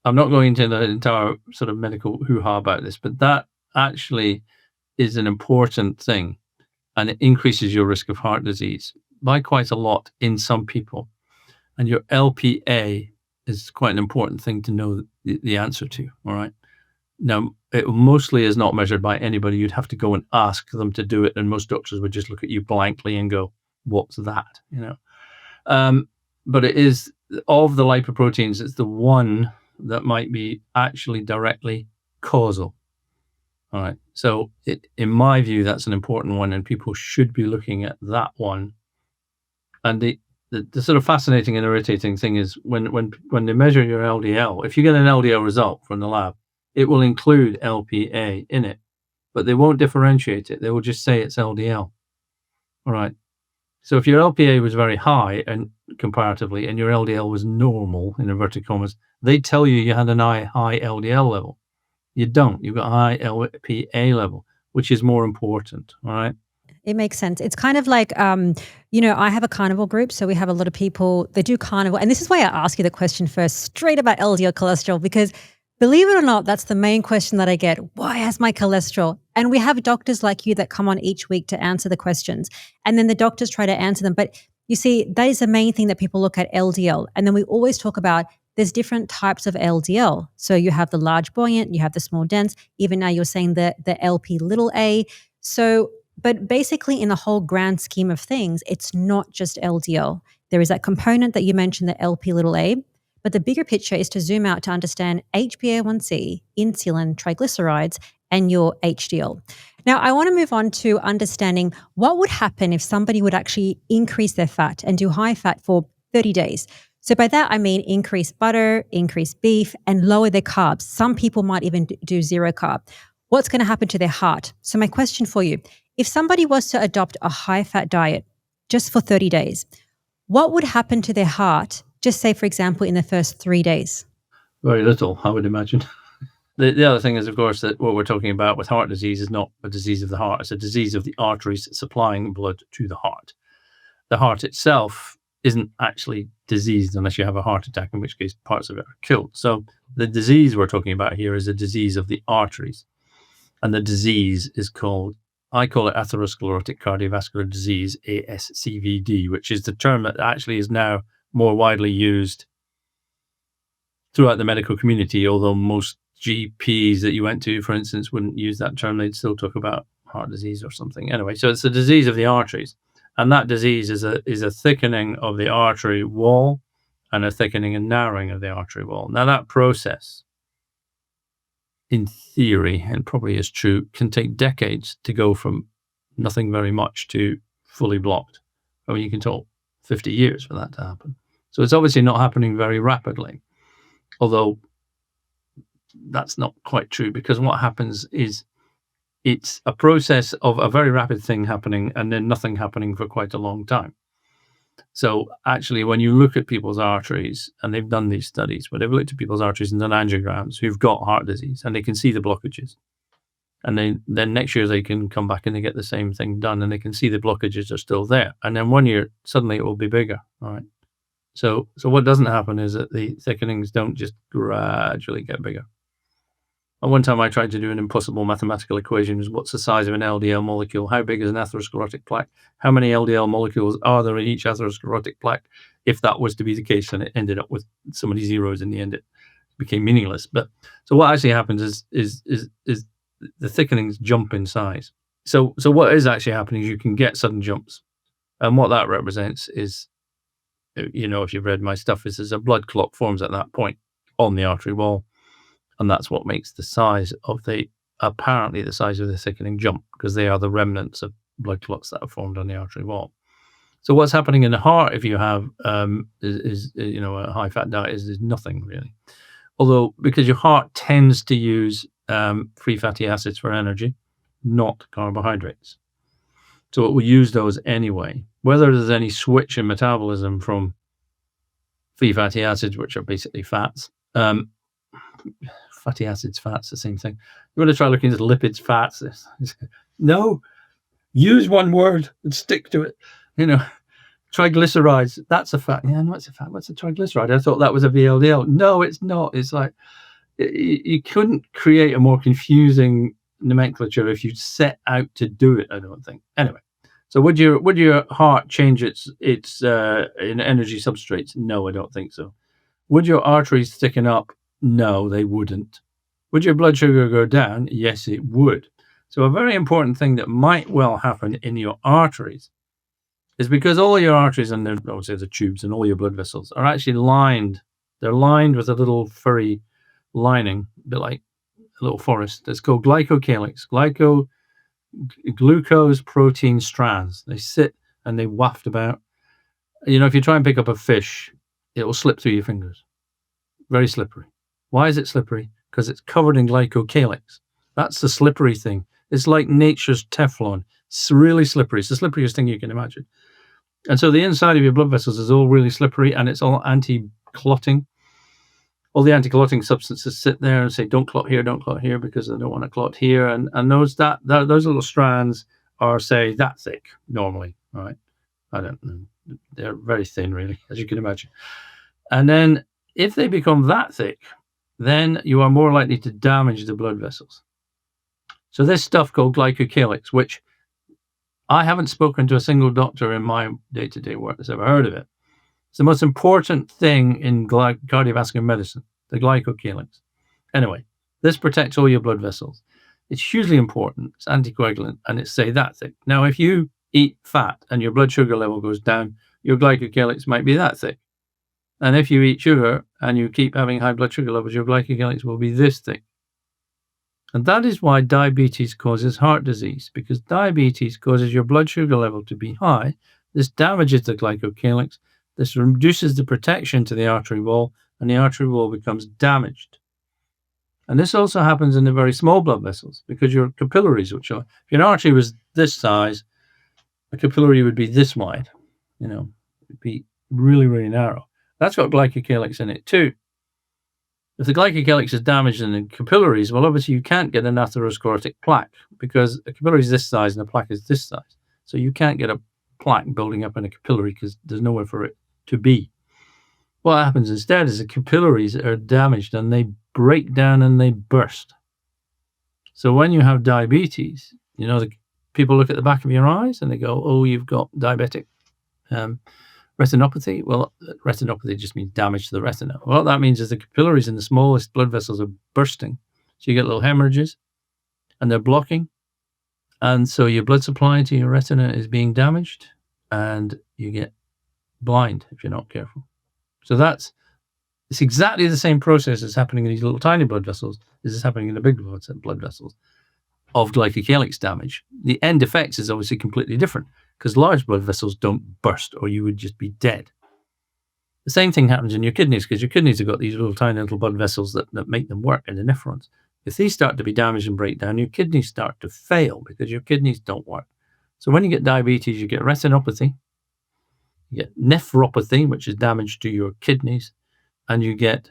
I'm not going into the entire sort of medical hoo-ha about this, but that actually is an important thing, and it increases your risk of heart disease by quite a lot in some people. And your LPA is quite an important thing to know the answer to, all right? Now, it mostly is not measured by anybody. You'd have to go and ask them to do it, and most doctors would just look at you blankly and go, what's that, But it is, of the lipoproteins, it's the one that might be actually directly causal. All right. So in my view, that's an important one, and people should be looking at that one. And the sort of fascinating and irritating thing is when they measure your LDL, if you get an LDL result from the lab, it will include LPA in it, but they won't differentiate it. They will just say it's LDL. All right. So if your LPA was very high and comparatively, and your LDL was normal, in inverted commas, they tell you had an high LDL level. You don't. You've got a high LPA level, which is more important. All right. It makes sense. It's kind of like, I have a carnivore group, so we have a lot of people that do carnivore. And this is why I ask you the question first, straight about LDL cholesterol, because believe it or not, that's the main question that I get. Why has my cholesterol? And we have doctors like you that come on each week to answer the questions. And then the doctors try to answer them. But you see, that is the main thing that people look at, LDL. And then we always talk about there's different types of LDL. So you have the large buoyant, you have the small dense. Even now you're saying the LP little a. So, but basically in the whole grand scheme of things, it's not just LDL. There is that component that you mentioned, the LP little a. But the bigger picture is to zoom out to understand HbA1c, insulin, triglycerides, and your HDL. Now, I want to move on to understanding what would happen if somebody would actually increase their fat and do high fat for 30 days. So by that, I mean increase butter, increase beef, and lower their carbs. Some people might even do zero carb. What's going to happen to their heart? So my question for you, if somebody was to adopt a high fat diet just for 30 days, what would happen to their heart? Just say, for example, in the first 3 days. Very little, I would imagine. The other thing is, of course, that what we're talking about with heart disease is not a disease of the heart. It's a disease of the arteries supplying blood to the heart. The heart itself isn't actually diseased unless you have a heart attack, in which case parts of it are killed. So the disease we're talking about here is a disease of the arteries. And the disease is called, I call it atherosclerotic cardiovascular disease, ASCVD, which is the term that actually is now more widely used throughout the medical community, although most GPs that you went to, for instance, wouldn't use that term. They'd still talk about heart disease or something. Anyway, so it's a disease of the arteries. And that disease is a thickening of the artery wall and a thickening and narrowing of the artery wall. Now, that process, in theory, and probably is true, can take decades to go from nothing very much to fully blocked. I mean, you can talk 50 years for that to happen. So it's obviously not happening very rapidly, although that's not quite true, because what happens is it's a process of a very rapid thing happening and then nothing happening for quite a long time. So actually, when you look at people's arteries, and they've done these studies where they've looked at people's arteries and done angiograms who've got heart disease, and they can see the blockages. And then next year they can come back and they get the same thing done, and they can see the blockages are still there. And then 1 year, suddenly it will be bigger. All right. So what doesn't happen is that the thickenings don't just gradually get bigger. And one time I tried to do an impossible mathematical equation: is what's the size of an LDL molecule? How big is an atherosclerotic plaque? How many LDL molecules are there in each atherosclerotic plaque? If that was to be the case, and it ended up with so many zeros in the end, it became meaningless. But so what actually happens is the thickenings jump in size. So what is actually happening is you can get sudden jumps, and what that represents is, you know, if you've read my stuff, is there's a blood clot forms at that point on the artery wall. And that's what makes the size of apparently the size of the thickening jump, because they are the remnants of blood clots that are formed on the artery wall. So what's happening in the heart if you have you know, a high fat diet is nothing really. Although, because your heart tends to use free fatty acids for energy, not carbohydrates. So it will use those anyway. Whether there's any switch in metabolism from free fatty acids, which are basically fats, fatty acids, fats, the same thing. You want to try looking at lipids, fats. No, use one word and stick to it. You know, triglycerides, that's a fat. Yeah, no, it's a fat. What's a triglyceride? I thought that was a VLDL. No, it's not. It's like, you couldn't create a more confusing nomenclature if you set out to do it, I don't think. Anyway, so would your heart change its in energy substrates? No, I don't think so. Would your arteries thicken up? No, they wouldn't. Would your blood sugar go down? Yes, it would. So a very important thing that might well happen in your arteries is, because all your arteries and the tubes and all your blood vessels are actually lined. They're lined with a little furry lining, a bit like a little forest. It's called glycocalyx, glucose protein strands. They sit and they waft about. You know, if you try and pick up a fish, it will slip through your fingers. Very slippery. Why is it slippery? Because it's covered in glycocalyx. That's the slippery thing. It's like nature's Teflon. It's really slippery. It's the slipperiest thing you can imagine. And so the inside of your blood vessels is all really slippery, and it's all anti-clotting. All the anti-clotting substances sit there and say, don't clot here, because I don't want to clot here. And those little strands are, say, that thick normally, right? I don't know. They're very thin, really, as you can imagine. And then if they become that thick, then you are more likely to damage the blood vessels. So this stuff called glycocalyx, which I haven't spoken to a single doctor in my day-to-day work that's ever heard of it. It's the most important thing in cardiovascular medicine, the glycocalyx. Anyway, this protects all your blood vessels. It's hugely important. It's anticoagulant, and it's, say, that thick. Now, if you eat fat and your blood sugar level goes down, your glycocalyx might be that thick. And if you eat sugar and you keep having high blood sugar levels, your glycocalyx will be this thick. And that is why diabetes causes heart disease, because diabetes causes your blood sugar level to be high. This damages the glycocalyx. This reduces the protection to the artery wall, and the artery wall becomes damaged. And this also happens in the very small blood vessels, because your capillaries, which are, if your artery was this size, a capillary would be this wide. You know, it would be really, really narrow. That's got glycocalyx in it too. If the glycocalyx is damaged in the capillaries, well, obviously you can't get an atherosclerotic plaque, because a capillary is this size and a plaque is this size. So you can't get a plaque building up in a capillary because there's nowhere for it to be. What happens instead is the capillaries are damaged and they break down and they burst. So when you have diabetes, you know, people look at the back of your eyes and they go, oh, you've got diabetic retinopathy. Well, retinopathy just means damage to the retina. What that means is the capillaries in the smallest blood vessels are bursting. So you get little hemorrhages and they're blocking. And so your blood supply to your retina is being damaged, and you get blind if you're not careful. So it's exactly the same process that's happening in these little tiny blood vessels as is happening in the big blood vessels of glycocalyx damage. The end effects is obviously completely different because large blood vessels don't burst or you would just be dead. The same thing happens in your kidneys because your kidneys have got these little tiny little blood vessels that make them work in the nephrons. If these start to be damaged and break down, your kidneys start to fail because your kidneys don't work. So when you get diabetes, you get retinopathy, you get nephropathy, which is damage to your kidneys, and you get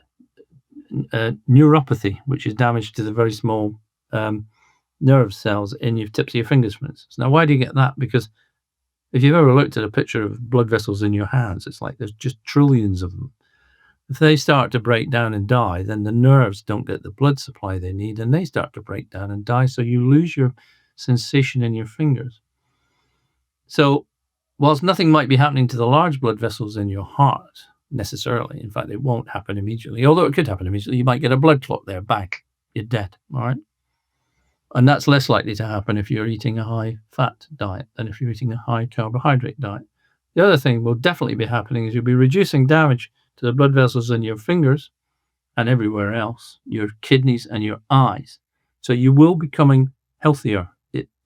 neuropathy, which is damage to the very small nerve cells in your tips of your fingers, for instance. Now, why do you get that? Because if you've ever looked at a picture of blood vessels in your hands, it's like there's just trillions of them. If they start to break down and die, then the nerves don't get the blood supply they need, and they start to break down and die, so you lose your sensation in your fingers. So, whilst nothing might be happening to the large blood vessels in your heart, necessarily, in fact, it won't happen immediately, although it could happen immediately. You might get a blood clot there, bang, you're dead, all right? And that's less likely to happen if you're eating a high-fat diet than if you're eating a high-carbohydrate diet. The other thing will definitely be happening is you'll be reducing damage to the blood vessels in your fingers and everywhere else, your kidneys and your eyes. So you will be becoming healthier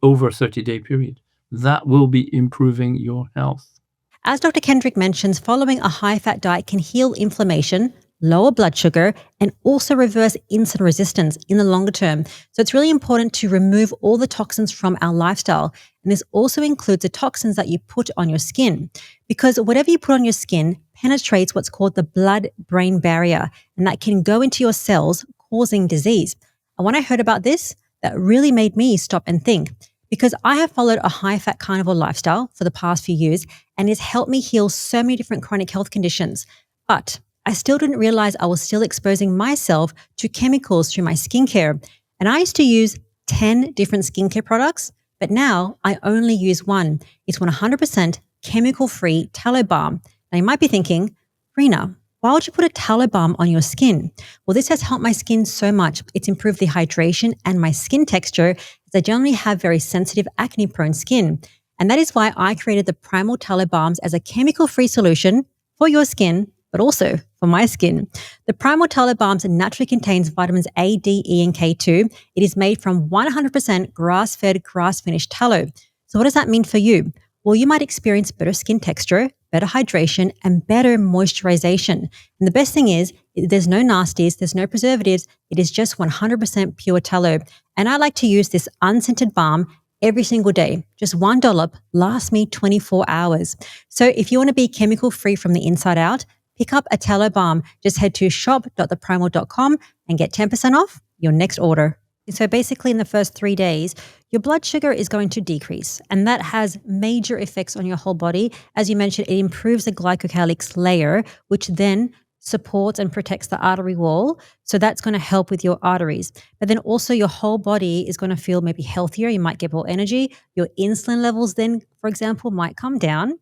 over a 30-day period. That will be improving your health. As Dr. Kendrick mentions, following a high-fat diet can heal inflammation, lower blood sugar, and also reverse insulin resistance in the longer term. So it's really important to remove all the toxins from our lifestyle. And this also includes the toxins that you put on your skin, because whatever you put on your skin penetrates what's called the blood-brain barrier, and that can go into your cells, causing disease. And when I heard about this, that really made me stop and think, because I have followed a high-fat carnivore lifestyle for the past few years, and it's helped me heal so many different chronic health conditions. But I still didn't realize I was still exposing myself to chemicals through my skincare. And I used to use 10 different skincare products, but now I only use one. It's 100% chemical-free tallow balm. Now you might be thinking, Rena, why would you put a tallow balm on your skin? Well, this has helped my skin so much. It's improved the hydration and my skin texture, as I generally have very sensitive acne-prone skin. And that is why I created the Primal Tallow Balms as a chemical-free solution for your skin, but also for my skin. The Primal Tallow Balms naturally contains vitamins A, D, E, and K2. It is made from 100% grass-fed, grass-finished tallow. So what does that mean for you? Well, you might experience better skin texture, better hydration, and better moisturization. And the best thing is, there's no nasties, there's no preservatives. It is just 100% pure tallow. And I like to use this unscented balm every single day. Just one dollop lasts me 24 hours. So if you want to be chemical free from the inside out, pick up a tallow balm. Just head to shop.theprimal.com and get 10% off your next order. So basically in the first 3 days, your blood sugar is going to decrease, and that has major effects on your whole body. As you mentioned, it improves the glycocalyx layer, which then supports and protects the artery wall. So that's going to help with your arteries. But then also your whole body is going to feel maybe healthier. You might get more energy. Your insulin levels then, for example, might come down.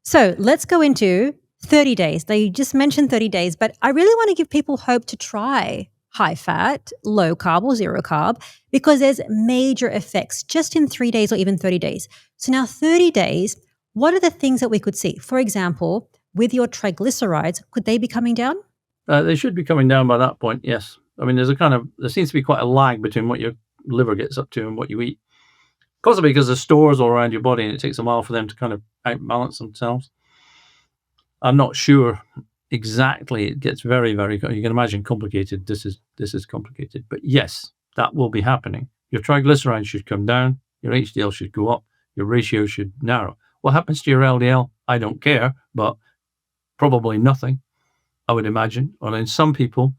So let's go into 30 days. Now, you just mentioned 30 days, but I really want to give people hope to try high fat, low carb, or zero carb, because there's major effects just in 3 days or even 30 days. So now 30 days, what are the things that we could see? For example, with your triglycerides, could they be coming down? They should be coming down by that point, yes. I mean, there seems to be quite a lag between what your liver gets up to and what you eat. Possibly because there's stores all around your body and it takes a while for them to kind of outbalance themselves. I'm not sure exactly. It gets very, very, you can imagine, complicated. This is complicated. But yes, that will be happening. Your triglycerides should come down. Your HDL should go up. Your ratio should narrow. What happens to your LDL? I don't care, but probably nothing, I would imagine. Or in some people,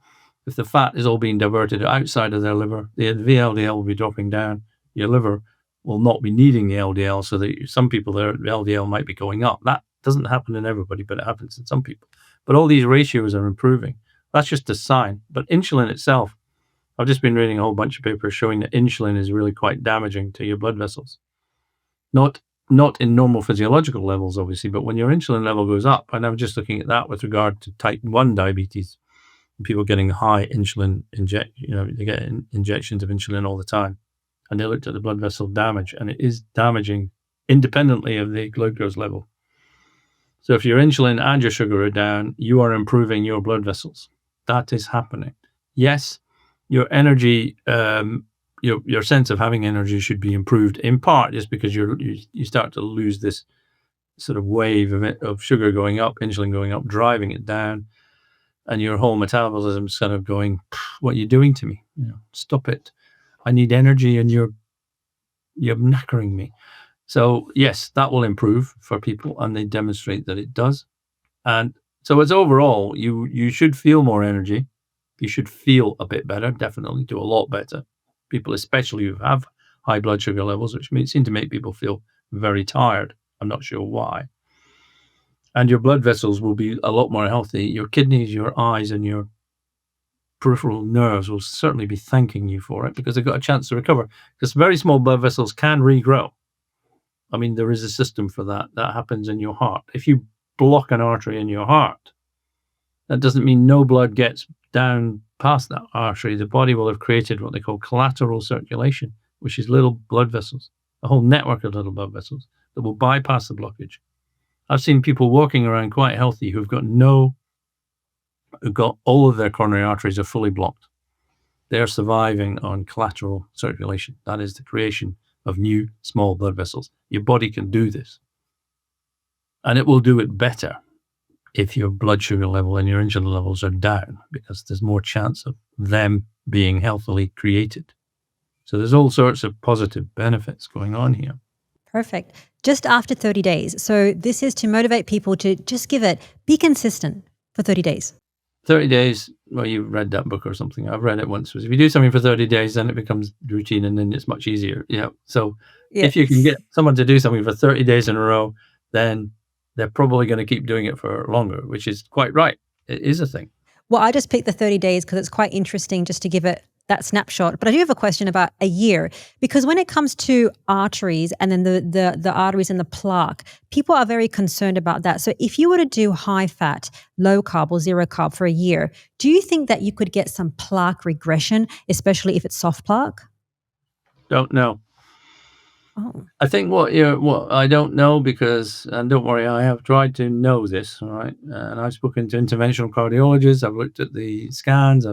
if the fat is all being diverted outside of their liver, the VLDL will be dropping down. Your liver will not be needing the LDL, so that some people, their LDL might be going up. That doesn't happen in everybody, but it happens in some people. But all these ratios are improving. That's just a sign. But insulin itself, I've just been reading a whole bunch of papers showing that insulin is really quite damaging to your blood vessels. Not in normal physiological levels, obviously, but when your insulin level goes up, and I'm just looking at that with regard to type 1 diabetes, people getting high insulin they get injections of insulin all the time. And they looked at the blood vessel damage, and it is damaging independently of the glucose level. So if your insulin and your sugar are down, you are improving your blood vessels. That is happening. Yes, your energy, your sense of having energy should be improved in part just because you start to lose this sort of wave of sugar going up, insulin going up, driving it down, and your whole metabolism is kind of going, what are you doing to me? Stop it. I need energy, and you're knackering me. So yes, that will improve for people, and they demonstrate that it does. And so it's overall, you should feel more energy. You should feel a bit better, definitely do a lot better. People, especially who have high blood sugar levels, which seem to make people feel very tired. I'm not sure why. And your blood vessels will be a lot more healthy. Your kidneys, your eyes, and your peripheral nerves will certainly be thanking you for it because they've got a chance to recover. Because very small blood vessels can regrow. I mean, there is a system for that. That happens in your heart. If you block an artery in your heart, that doesn't mean no blood gets down past that artery. The body will have created what they call collateral circulation, which is little blood vessels, a whole network of little blood vessels that will bypass the blockage. I've seen people walking around quite healthy who've got all of their coronary arteries are fully blocked. They're surviving on collateral circulation. That is the creation of new small blood vessels. Your body can do this. And it will do it better if your blood sugar level and your insulin levels are down, because there's more chance of them being healthily created. So there's all sorts of positive benefits going on here. Perfect. Just after 30 days. So this is to motivate people to just be consistent for 30 days. 30 days, well, you read that book or something. I've read it once. If you do something for 30 days, then it becomes routine and then it's much easier. Yeah. So if you can get someone to do something for 30 days in a row, then they're probably going to keep doing it for longer, which is quite right. It is a thing. Well, I just picked the 30 days because it's quite interesting just to give it that snapshot. But I do have a question about a year, because when it comes to arteries and then the arteries and the plaque, people are very concerned about that. So if you were to do high fat, low carb or zero carb for a year, do you think that you could get some plaque regression, especially if it's soft plaque? Don't know. Oh. I think what I don't know, because, and don't worry, I have tried to know this, all right? And I've spoken to interventional cardiologists. I've looked at the scans.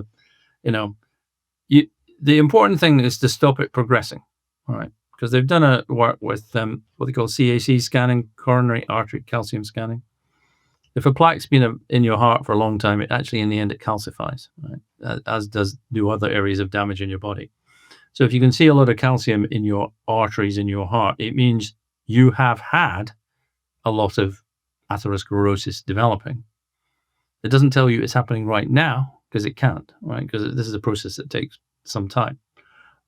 The important thing is to stop it progressing, all right? Because they've done a work with what they call CAC scanning, coronary artery calcium scanning. If a plaque's been in your heart for a long time, it actually, in the end, it calcifies, right? As do other areas of damage in your body. So if you can see a lot of calcium in your arteries in your heart, it means you have had a lot of atherosclerosis developing. It doesn't tell you it's happening right now, because it can't, right? Because this is a process that takes some time.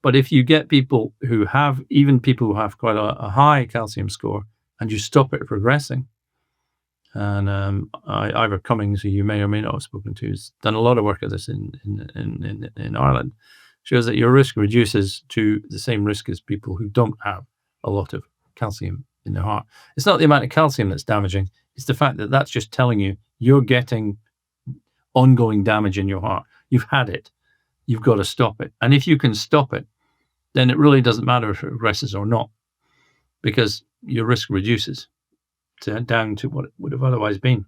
But if you get people who have quite a high calcium score, and you stop it progressing, and Ivor Cummings, who you may or may not have spoken to, has done a lot of work of this in Ireland, shows that your risk reduces to the same risk as people who don't have a lot of calcium in their heart. It's not the amount of calcium that's damaging. It's the fact that that's just telling you you're getting ongoing damage in your heart. You've had it. You've got to stop it. And if you can stop it, then it really doesn't matter if it regresses or not, because your risk reduces down to what it would have otherwise been.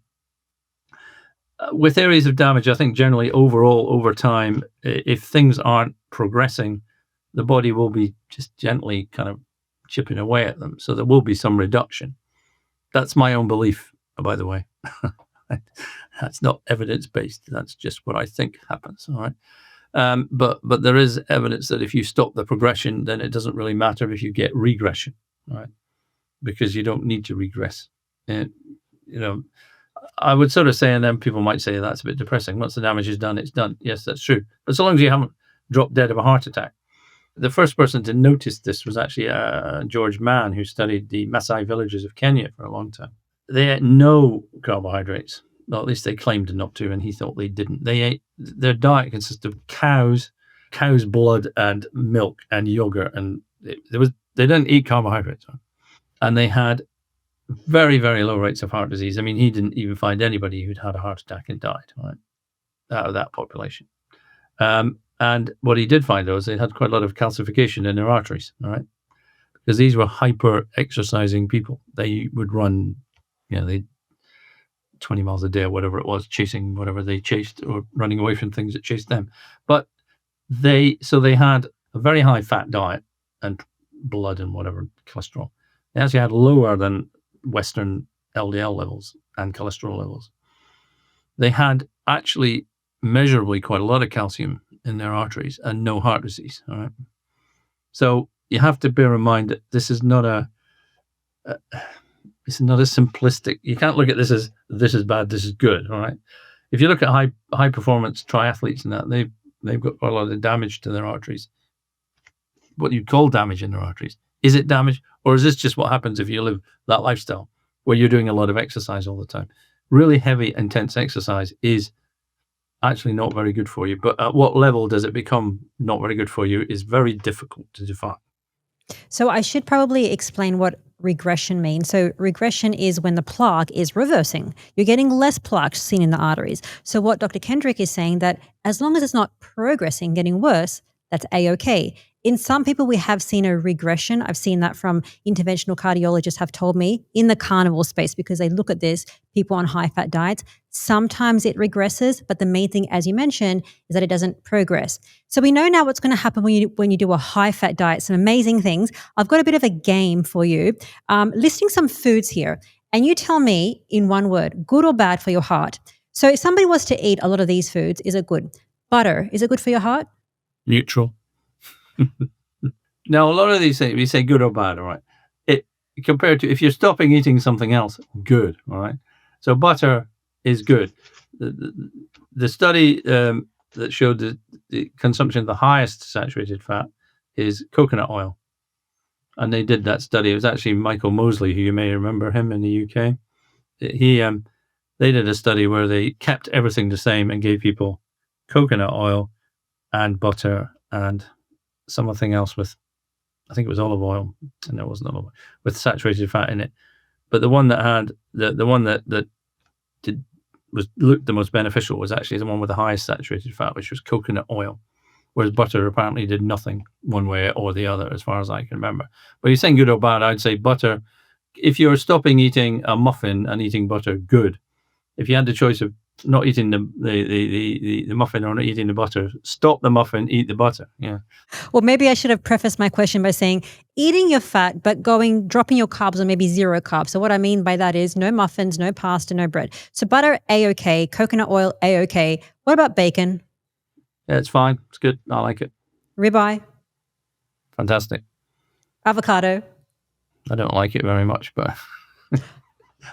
With areas of damage, I think generally overall, over time, if things aren't progressing, the body will be just gently kind of chipping away at them. So there will be some reduction. That's my own belief, by the way. That's not evidence-based. That's just what I think happens. All right. But there is evidence that if you stop the progression, then it doesn't really matter if you get regression, right? Because you don't need to regress. And, I would sort of say, and then people might say that's a bit depressing. Once the damage is done, it's done. Yes, that's true. But so long as you haven't dropped dead of a heart attack. The first person to notice this was actually George Mann, who studied the Maasai villages of Kenya for a long time. They ate no carbohydrates. Well, at least they claimed not to, and he thought they didn't. Their diet consisted of cow's blood and milk and yogurt, and they didn't eat carbohydrates. And they had very, very low rates of heart disease. I mean, he didn't even find anybody who'd had a heart attack and died, right, out of that population. And what he did find, though, is they had quite a lot of calcification in their arteries, all right? Because these were hyper-exercising people. They would run, they 20 miles a day or whatever it was, chasing whatever they chased or running away from things that chased them. But they had a very high fat diet and blood and whatever, cholesterol. They actually had lower than Western LDL levels and cholesterol levels. They had actually measurably quite a lot of calcium in their arteries and no heart disease. All right. So you have to bear in mind that this is not it's not a simplistic. You can't look at this as this is bad, this is good. All right. If you look at high performance triathletes and that, they've got quite a lot of damage to their arteries. What you'd call damage in their arteries. Is it damage, or is this just what happens if you live that lifestyle where you're doing a lot of exercise all the time? Really heavy, intense exercise is actually not very good for you. But at what level does it become not very good for you is very difficult to define. So I should probably explain what regression means. So regression is when the plaque is reversing. You're getting less plaque seen in the arteries. So what Dr. Kendrick is saying, that as long as it's not progressing, getting worse, that's A-OK. In some people, we have seen a regression. I've seen that from interventional cardiologists have told me in the carnivore space, because they look at this, people on high-fat diets. Sometimes it regresses, but the main thing, as you mentioned, is that it doesn't progress. So we know now what's going to happen when you do a high-fat diet, some amazing things. I've got a bit of a game for you, listing some foods here. And you tell me in one word, good or bad for your heart. So if somebody was to eat a lot of these foods, is it good? Butter, is it good for your heart? Neutral. Now, a lot of these things, we say good or bad, all right? It compared to if you're stopping eating something else, good, all right? So butter is good. The study that showed the consumption of the highest saturated fat is coconut oil. And they did that study. It was actually Michael Mosley, who you may remember him in the UK. They did a study where they kept everything the same and gave people coconut oil and butter and something else with, I think it was olive oil, and it wasn't olive oil, with saturated fat in it. But the one that had the one that looked the most beneficial was actually the one with the highest saturated fat, which was coconut oil, whereas butter apparently did nothing one way or the other, as far as I can remember. But you're saying good or bad, I'd say butter. If you're stopping eating a muffin and eating butter, good. If you had the choice of not eating the muffin or not eating the butter, stop the muffin, eat the butter. Yeah. Well, maybe I should have prefaced my question by saying eating your fat, but dropping your carbs on maybe 0 carbs. So what I mean by that is no muffins, no pasta, no bread. So butter, A-OK. Coconut oil, A-OK. What about bacon? Yeah, it's fine. It's good. I like it. Ribeye? Fantastic. Avocado? I don't like it very much, but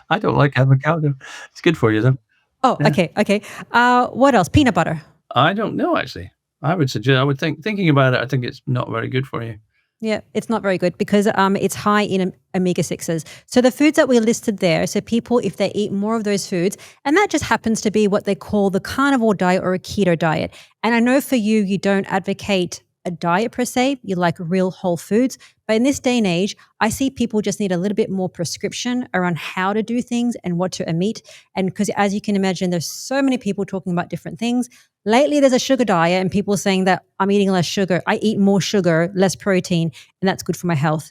I don't like avocado. It's good for you, though. Oh, yeah. Okay. What else? Peanut butter? I don't know, actually. I would think, thinking about it, I think it's not very good for you. Yeah, it's not very good because it's high in omega-6s. So the foods that we listed there, so people, if they eat more of those foods, and that just happens to be what they call the carnivore diet or a keto diet. And I know for you, you don't advocate a diet per se, you like real whole foods. But in this day and age, I see people just need a little bit more prescription around how to do things and what to omit. And because as you can imagine, there's so many people talking about different things. Lately, there's a sugar diet and people saying that I'm eating less sugar. I eat more sugar, less protein, and that's good for my health.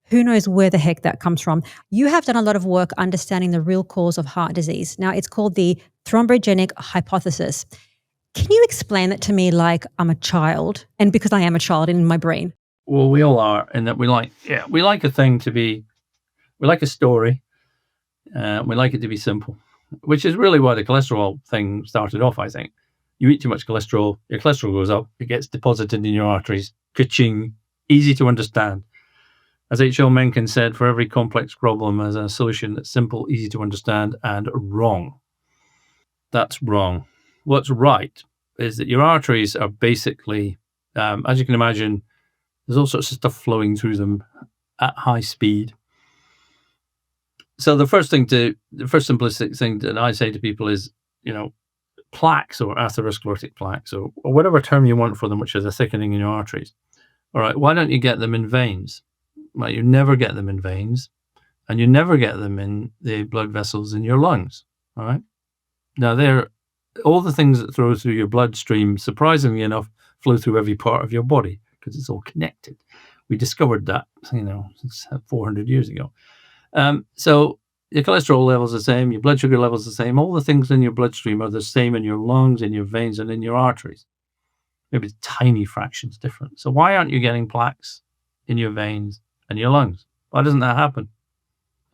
Who knows where the heck that comes from? You have done a lot of work understanding the real cause of heart disease. Now, it's called the thrombogenic hypothesis. Can you explain that to me like I'm a child? And because I am a child in my brain. Well, we all are, in that we like a thing to be, we like a story. We like it to be simple, which is really why the cholesterol thing started off, I think. You eat too much cholesterol, your cholesterol goes up, it gets deposited in your arteries, ka-ching, easy to understand. As H.L. Mencken said, for every complex problem, there's a solution that's simple, easy to understand, and wrong. That's wrong. What's right is that your arteries are basically, as you can imagine, there's all sorts of stuff flowing through them at high speed. So the first simplistic thing that I say to people is, plaques or atherosclerotic plaques or whatever term you want for them, which is a thickening in your arteries. All right, why don't you get them in veins? Well, you never get them in veins, and you never get them in the blood vessels in your lungs. All right. Now, they're all the things that flow through your bloodstream, surprisingly enough, flow through every part of your body because it's all connected. We discovered that, 400 years ago. So your cholesterol level is the same, your blood sugar level is the same, all the things in your bloodstream are the same in your lungs, in your veins, and in your arteries. Maybe tiny fractions different. So why aren't you getting plaques in your veins and your lungs? Why doesn't that happen?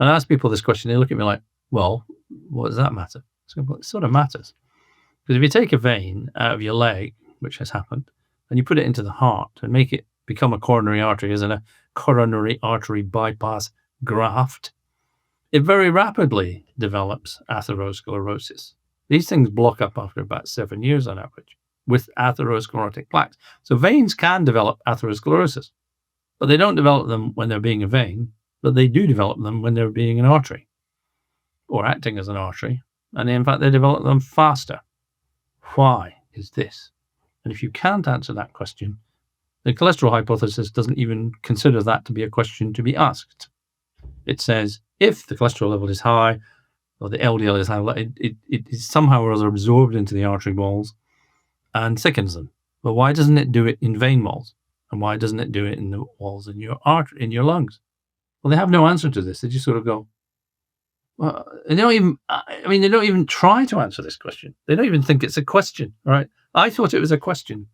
And I ask people this question, they look at me like, well, what does that matter? So, well, it sort of matters. Because if you take a vein out of your leg, which has happened, and you put it into the heart and make it become a coronary artery, as in a coronary artery bypass graft, it very rapidly develops atherosclerosis. These things block up after about 7 years on average with atherosclerotic plaques. So veins can develop atherosclerosis, but they don't develop them when they're being a vein, but they do develop them when they're being an artery or acting as an artery. And in fact, they develop them faster. Why is this? And if you can't answer that question, the cholesterol hypothesis doesn't even consider that to be a question to be asked. It says if the cholesterol level is high or the LDL is high, it is somehow or other absorbed into the artery walls and thickens them. But why doesn't it do it in vein walls? And why doesn't it do it in the walls in your lungs? Well, they have no answer to this. They just sort of go, well, they don't even try to answer this question. They don't even think it's a question, right? I thought it was a question.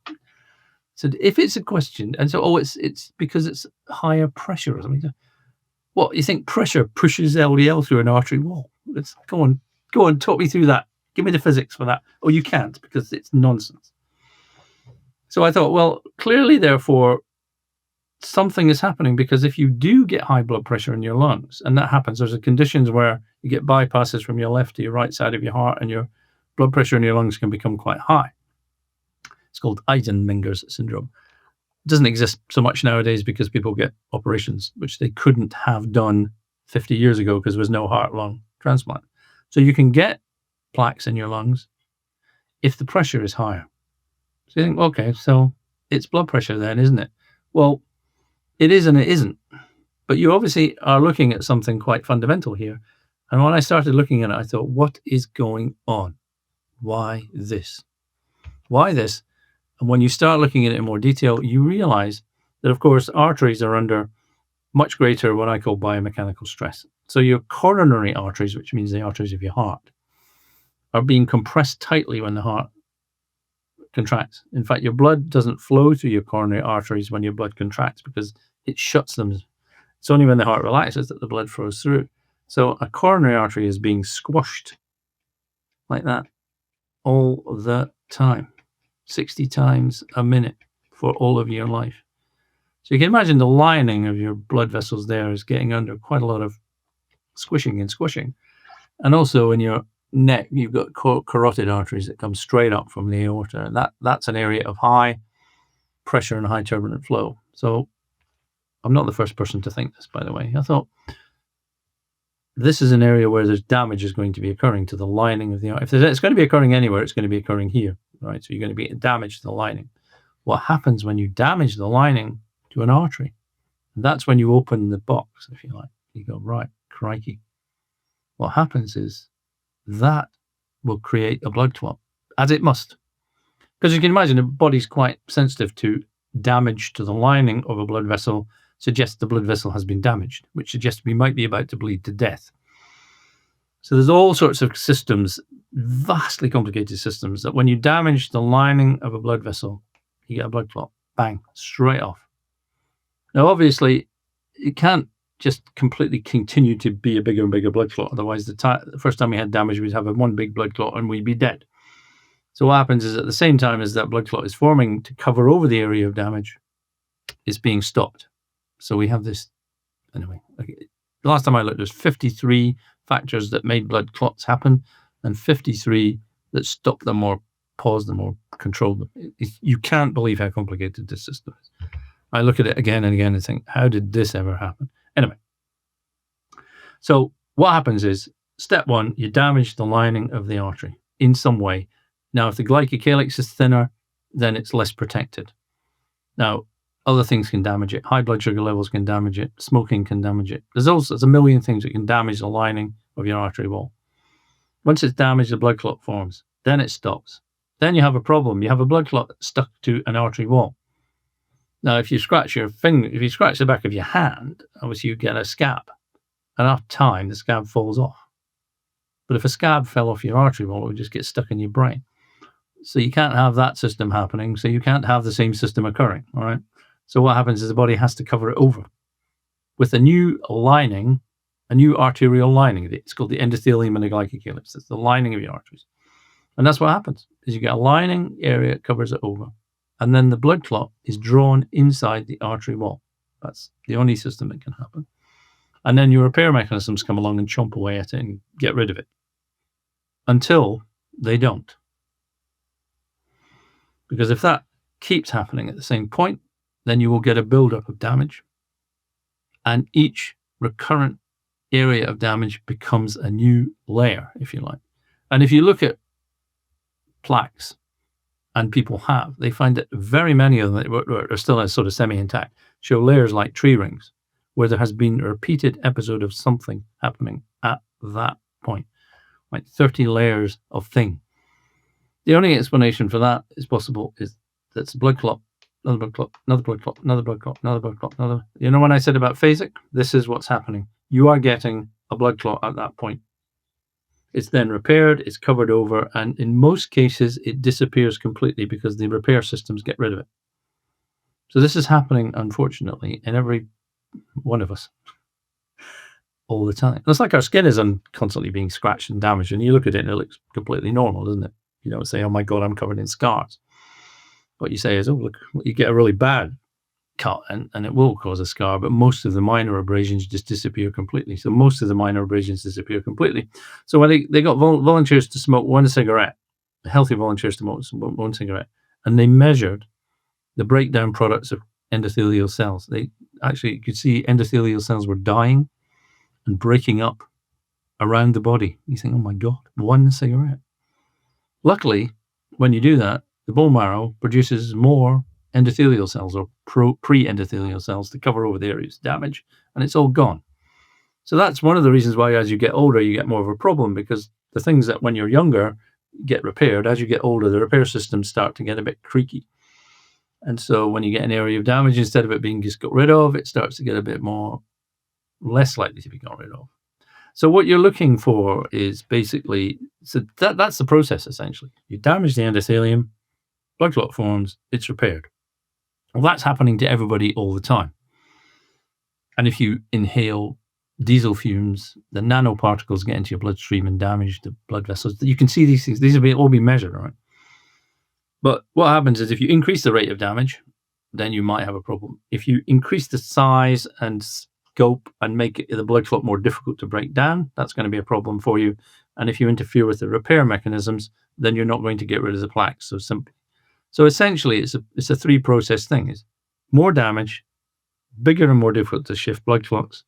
So if it's a question, and so, it's because it's higher pressure or something. What, you think pressure pushes LDL through an artery wall? Let's go on, talk me through that. Give me the physics for that. Oh, you can't because it's nonsense. So I thought, well, clearly, therefore, something is happening, because if you do get high blood pressure in your lungs, and that happens, there's conditions where you get bypasses from your left to your right side of your heart, and your blood pressure in your lungs can become quite high. It's called Eisenmenger's syndrome. It doesn't exist so much nowadays because people get operations, which they couldn't have done 50 years ago because there was no heart-lung transplant. So you can get plaques in your lungs if the pressure is higher. So you think, okay, so it's blood pressure then, isn't it? Well, it is and it isn't. But you obviously are looking at something quite fundamental here. And when I started looking at it, I thought, what is going on? Why this? Why this? And when you start looking at it in more detail, you realize that, of course, arteries are under much greater what I call biomechanical stress. So your coronary arteries, which means the arteries of your heart, are being compressed tightly when the heart contracts. In fact, your blood doesn't flow through your coronary arteries when your blood contracts because it shuts them. It's only when the heart relaxes that the blood flows through. So a coronary artery is being squashed like that all the time, 60 times a minute for all of your life. So you can imagine the lining of your blood vessels there is getting under quite a lot of squishing. And also in your neck, you've got carotid arteries that come straight up from the aorta. And that's an area of high pressure and high turbulent flow. So I'm not the first person to think this, by the way. I thought this is an area where there's damage is going to be occurring to the lining of the artery. If it's going to be occurring anywhere, it's going to be occurring here, right? So you're going to be damage to the lining. What happens when you damage the lining to an artery? And that's when you open the box, if you like. You go, right, crikey. What happens is that will create a blood clot, as it must. Because you can imagine the body's quite sensitive to damage to the lining of a blood vessel, suggests the blood vessel has been damaged, which suggests we might be about to bleed to death. So there's all sorts of systems, vastly complicated systems, that when you damage the lining of a blood vessel, you get a blood clot. Bang, straight off. Now, obviously, it can't just completely continue to be a bigger and bigger blood clot. Otherwise, the first time we had damage, we'd have one big blood clot and we'd be dead. So what happens is at the same time as that blood clot is forming to cover over the area of damage, it's being stopped. So we have this, anyway, okay. The last time I looked, there's 53 factors that made blood clots happen and 53 that stopped them or paused them or controlled them. You can't believe how complicated this system is. I look at it again and again and think, how did this ever happen? Anyway, so what happens is, step one, you damage the lining of the artery in some way. Now, if the glycocalyx is thinner, then it's less protected. Now, other things can damage it. High blood sugar levels can damage it. Smoking can damage it. There's a million things that can damage the lining of your artery wall. Once it's damaged, the blood clot forms. Then it stops. then you have a problem. You have a blood clot stuck to an artery wall. Now, if you scratch your finger, if you scratch the back of your hand, obviously you get a scab. Enough time, the scab falls off. But if a scab fell off your artery wall, it would just get stuck in your brain. So you can't have that system happening. So you can't have the same system occurring. All right. So what happens is the body has to cover it over with a new lining, a new arterial lining. It's called the endothelium and the glycocalyx. It's the lining of your arteries. And that's what happens is you get a lining area, it covers it over. And then the blood clot is drawn inside the artery wall. That's the only system that can happen. And then your repair mechanisms come along and chomp away at it and get rid of it until they don't. Because if that keeps happening at the same point, then you will get a buildup of damage. And each recurrent area of damage becomes a new layer, if you like. And if you look at plaques, and people they find that very many of them are still sort of semi-intact, show layers like tree rings, where there has been a repeated episode of something happening at that point, like 30 layers of thing. The only explanation for that is possible is that's a blood clot, another blood clot, another blood clot, another blood clot, another blood clot, another. You know when I said about phasic? This is what's happening. You are getting a blood clot at that point. It's then repaired, it's covered over, and in most cases, it disappears completely because the repair systems get rid of it. So this is happening, unfortunately, in every one of us all the time. It's like our skin is constantly being scratched and damaged, and you look at it and it looks completely normal, doesn't it? You don't say, oh my God, I'm covered in scars. What you say is, oh, look, you get a really bad cut and it will cause a scar, but most of the minor abrasions just disappear completely. So most of the minor abrasions disappear completely. So when they got volunteers to smoke one cigarette, healthy volunteers to smoke one cigarette, and they measured the breakdown products of endothelial cells. They actually, you could see endothelial cells were dying and breaking up around the body. You think, oh my God, one cigarette. Luckily, when you do that, the bone marrow produces more endothelial cells or pre-endothelial cells to cover over the areas of damage, and it's all gone. So that's one of the reasons why as you get older, you get more of a problem, because the things that when you're younger get repaired, as you get older, the repair systems start to get a bit creaky. And so when you get an area of damage, instead of it being just got rid of, it starts to get a bit less likely to be got rid of. So what you're looking for is basically, so that's the process essentially. You damage the endothelium, blood clot forms, it's repaired. Well, that's happening to everybody all the time. And if you inhale diesel fumes, the nanoparticles get into your bloodstream and damage the blood vessels. You can see these things. These will all be measured, right? But what happens is if you increase the rate of damage, then you might have a problem. If you increase the size and scope and make the blood clot more difficult to break down, that's going to be a problem for you. And if you interfere with the repair mechanisms, then you're not going to get rid of the plaques so simply. So essentially, it's a three-process thing. It's more damage, bigger and more difficult to shift blood clots,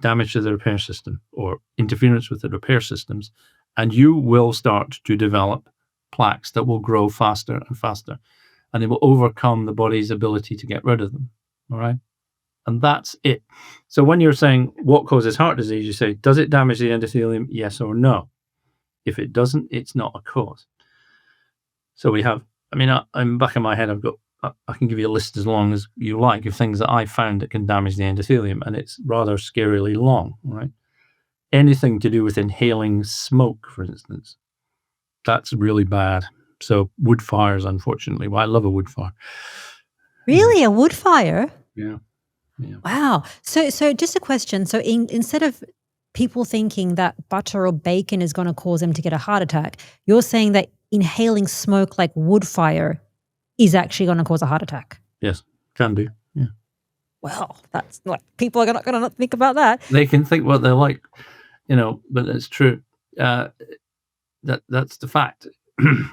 damage to the repair system or interference with the repair systems, and you will start to develop plaques that will grow faster and faster, and they will overcome the body's ability to get rid of them. All right? And that's it. So when you're saying what causes heart disease, you say, does it damage the endothelium? Yes or no. If it doesn't, it's not a cause. So we have, I'm back in my head, I can give you a list as long as you like of things that I found that can damage the endothelium, and it's rather scarily long, right? Anything to do with inhaling smoke, for instance, that's really bad. So wood fires, unfortunately. Well, I love a wood fire. Really? A wood fire? Yeah. Wow. So just a question. So instead of people thinking that butter or bacon is going to cause them to get a heart attack, you're saying that inhaling smoke like wood fire is actually going to cause a heart attack? Yes, can do. Yeah. Well, that's like, people are not going to think about that. They can think what they like, but it's true. That's the fact.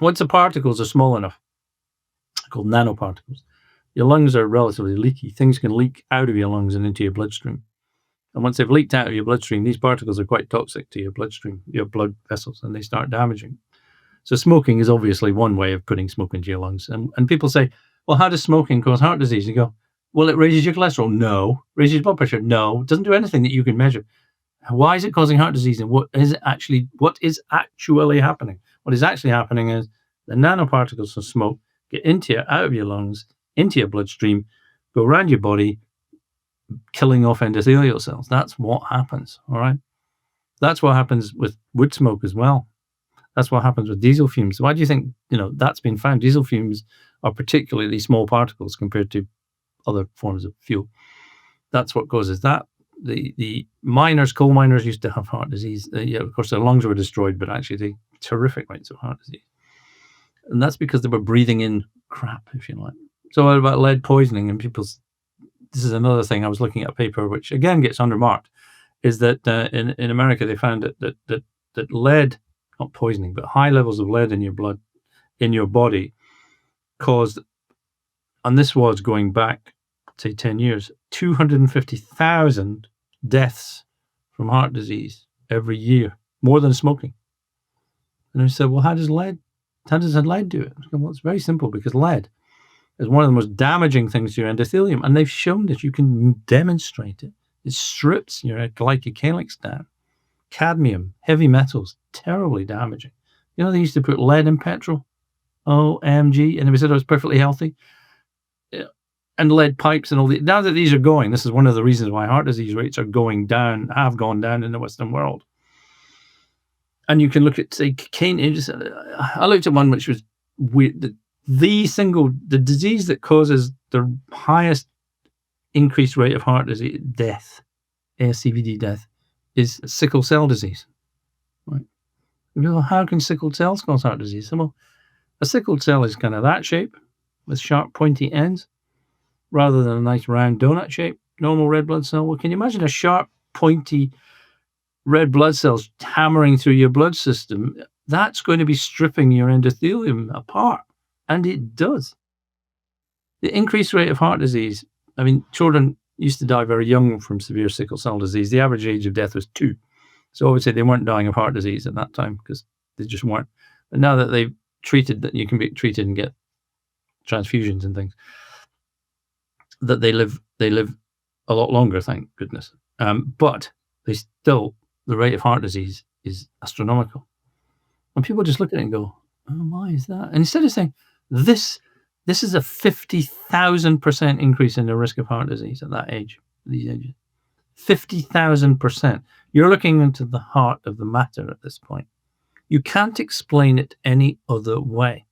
Once the particles are small enough, called nanoparticles, your lungs are relatively leaky. Things can leak out of your lungs and into your bloodstream. And once they've leaked out of your bloodstream, these particles are quite toxic to your bloodstream, your blood vessels, and they start damaging. So smoking is obviously one way of putting smoke into your lungs. And people say, well, how does smoking cause heart disease? You go, well, it raises your cholesterol. No. Raises your blood pressure. No. It doesn't do anything that you can measure. Why is it causing heart disease? And what is actually happening? What is actually happening is The nanoparticles from smoke get out of your lungs, into your bloodstream, go around your body, killing off endothelial cells. That's what happens, all right? That's what happens with wood smoke as well. That's what happens with diesel fumes. Why do you think, that's been found? Diesel fumes are particularly small particles compared to other forms of fuel. That's what causes that. The coal miners used to have heart disease. Of course, their lungs were destroyed, but actually they terrific rates of heart disease. And that's because they were breathing in crap, if you like. So what about lead poisoning? And this is another thing. I was looking at a paper, which again gets undermarked, is that in America, they found that lead, not poisoning, but high levels of lead in your blood, in your body, caused, and this was going back, say 10 years, 250,000 deaths from heart disease every year, more than smoking. And I said, well, how does lead do it? Well, it's very simple, because lead is one of the most damaging things to your endothelium, and they've shown that you can demonstrate it. It strips your glycocalyx down. Cadmium, heavy metals, terribly damaging. They used to put lead in petrol. OMG. And they said it was perfectly healthy. And lead pipes and all the. Now that these are going, this is one of the reasons why heart disease rates are going down, have gone down in the Western world. And you can look at, say, cocaine. I looked at one which was weird. The disease that causes the highest increased rate of heart disease, death, ASCVD death, is sickle cell disease. Right? How can sickle cells cause heart disease? Well, a sickle cell is kind of that shape with sharp, pointy ends, rather than a nice round donut shape, normal red blood cell. Well, can you imagine a sharp, pointy red blood cells hammering through your blood system? That's going to be stripping your endothelium apart. And it does. The increased rate of heart disease, children used to die very young from severe sickle cell disease. The average age of death was 2. So I would say they weren't dying of heart disease at that time, because they just weren't. But now that they've treated, that you can be treated and get transfusions and things, that they live a lot longer, thank goodness. But the rate of heart disease is astronomical. And people just look at it and go, oh, why is that? And instead of saying, this is a 50,000% increase in the risk of heart disease at that age, these ages. 50,000%. You're looking into the heart of the matter at this point. You can't explain it any other way.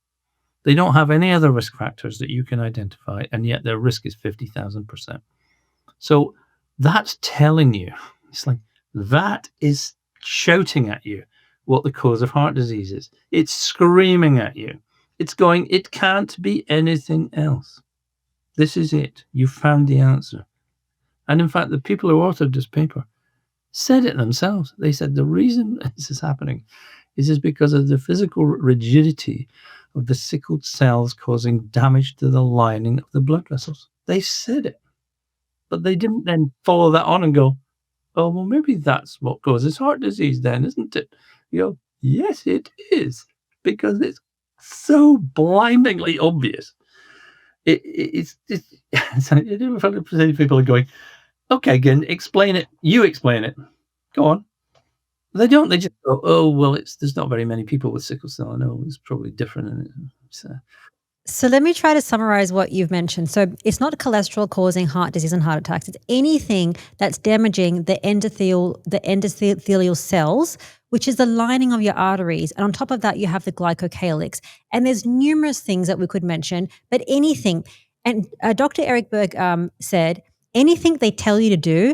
They don't have any other risk factors that you can identify, and yet their risk is 50,000%. So that's telling you, it's like, that is shouting at you what the cause of heart disease is. It's screaming at you. It's going, it can't be anything else. This is it. You found the answer. And in fact, the people who authored this paper said it themselves. They said the reason this is happening is because of the physical rigidity of the sickled cells causing damage to the lining of the blood vessels. They said it. But they didn't then follow that on and go, oh, well, maybe that's what causes heart disease then, isn't it? Yes, it is. Because it's so blindingly obvious. It's people are going, okay, again, explain it. You explain it. Go on. They don't. They just go, oh, well, there's not very many people with sickle cell. I know it's probably different. So let me try to summarize what you've mentioned. So it's not cholesterol causing heart disease and heart attacks. It's anything that's damaging the endothelial cells, which is the lining of your arteries. And on top of that, you have the glycocalyx. And there's numerous things that we could mention, but anything. And Dr. Eric Berg said, anything they tell you to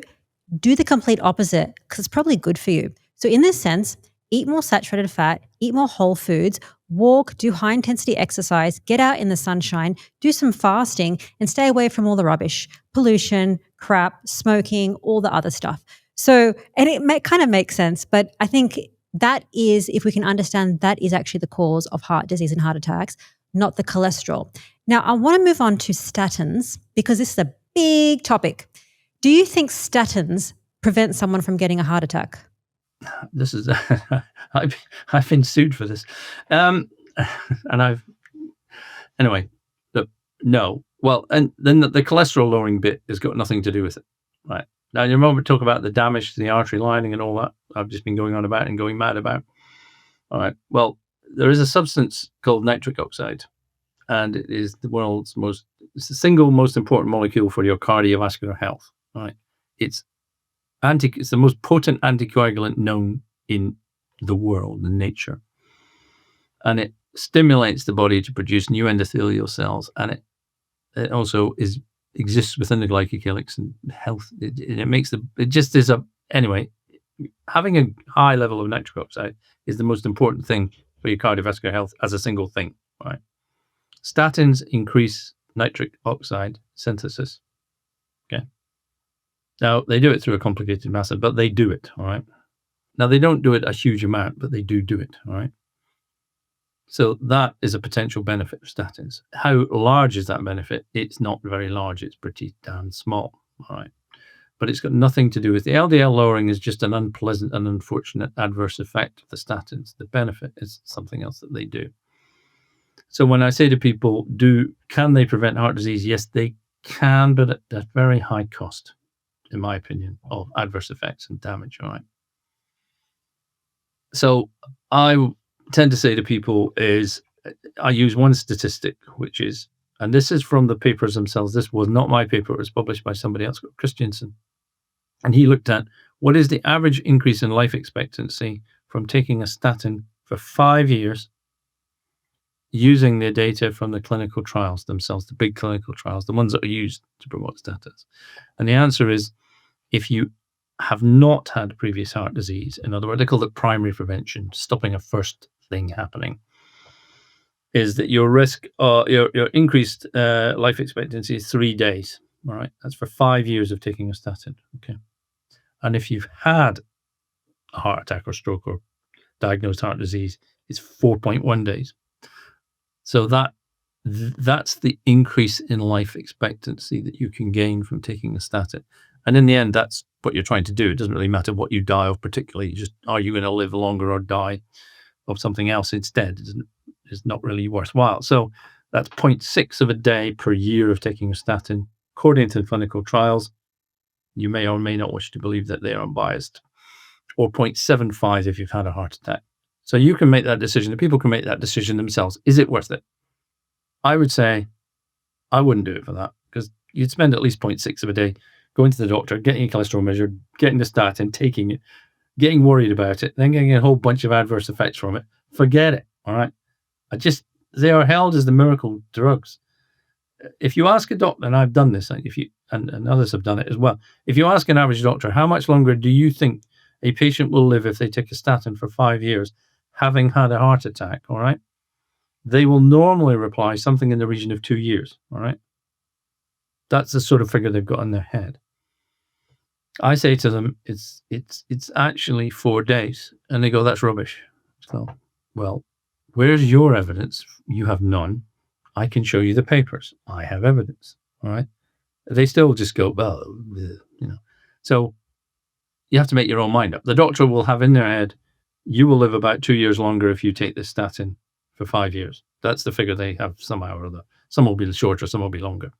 do the complete opposite, because it's probably good for you. So in this sense, eat more saturated fat, eat more whole foods, walk, do high intensity exercise, get out in the sunshine, do some fasting, and stay away from all the rubbish, pollution, crap, smoking, all the other stuff. So, and it kind of makes sense, but I think that is, if we can understand, that is actually the cause of heart disease and heart attacks, not the cholesterol. Now, I want to move on to statins, because this is a big topic. Do you think statins prevent someone from getting a heart attack? This is I've been sued for this, and no. Well, and then the cholesterol lowering bit has got nothing to do with it, right? Now, you remember talk about the damage to the artery lining and all that I've just been going on about and going mad about. All right. Well, there is a substance called nitric oxide, and it is it's the single most important molecule for your cardiovascular health, right? It's the most potent anticoagulant known in the world, in nature. And it stimulates the body to produce new endothelial cells, and it also exists within the glycocalyx and health. Anyway, having a high level of nitric oxide is the most important thing for your cardiovascular health as a single thing, right? Statins increase nitric oxide synthesis. Okay. Now, they do it through a complicated method, but they do it, all right? Now, they don't do it a huge amount, but they do it, all right? So that is a potential benefit of statins. How large is that benefit? It's not very large. It's pretty damn small, all right? But it's got nothing to do with the LDL lowering is just an unpleasant and unfortunate adverse effect of the statins. The benefit is something else that they do. So when I say to people, can they prevent heart disease? Yes, they can, but at a very high cost, in my opinion, of adverse effects and damage, all right? So I tend to say to people I use one statistic, which is, and this is from the papers themselves. This was not my paper. It was published by somebody else, Christensen. And he looked at what is the average increase in life expectancy from taking a statin for 5 years using the data from the clinical trials themselves, the big clinical trials, the ones that are used to promote statins. And the answer is, if you have not had previous heart disease, in other words, they call it primary prevention, stopping a first thing happening, is that your risk, your increased life expectancy is 3 days. All right, that's for 5 years of taking a statin. Okay, and if you've had a heart attack or stroke or diagnosed heart disease, it's 4.1 days. So that's the increase in life expectancy that you can gain from taking a statin. And in the end, that's what you're trying to do. It doesn't really matter what you die of particularly. Just, are you going to live longer or die of something else instead? It's not really worthwhile. So that's 0.6 of a day per year of taking a statin, according to clinical trials. You may or may not wish to believe that they are unbiased. Or 0.75 if you've had a heart attack. So you can make that decision. The people can make that decision themselves. Is it worth it? I would say I wouldn't do it for that, because you'd spend at least 0.6 of a day going to the doctor, getting your cholesterol measured, getting the statin, taking it, getting worried about it, then getting a whole bunch of adverse effects from it. Forget it, all right? They are held as the miracle drugs. If you ask a doctor, and I've done this, and others have done it as well, if you ask an average doctor, how much longer do you think a patient will live if they take a statin for 5 years, having had a heart attack, all right? They will normally reply something in the region of 2 years, all right? That's the sort of figure they've got in their head. I say to them, it's actually 4 days. And they go, that's rubbish. So, well, where's your evidence? You have none. I can show you the papers. I have evidence, all right? They still just go, well, you know. So you have to make your own mind up. The doctor will have in their head, you will live about 2 years longer if you take this statin for 5 years. That's the figure they have somehow or other. Some will be shorter, some will be longer.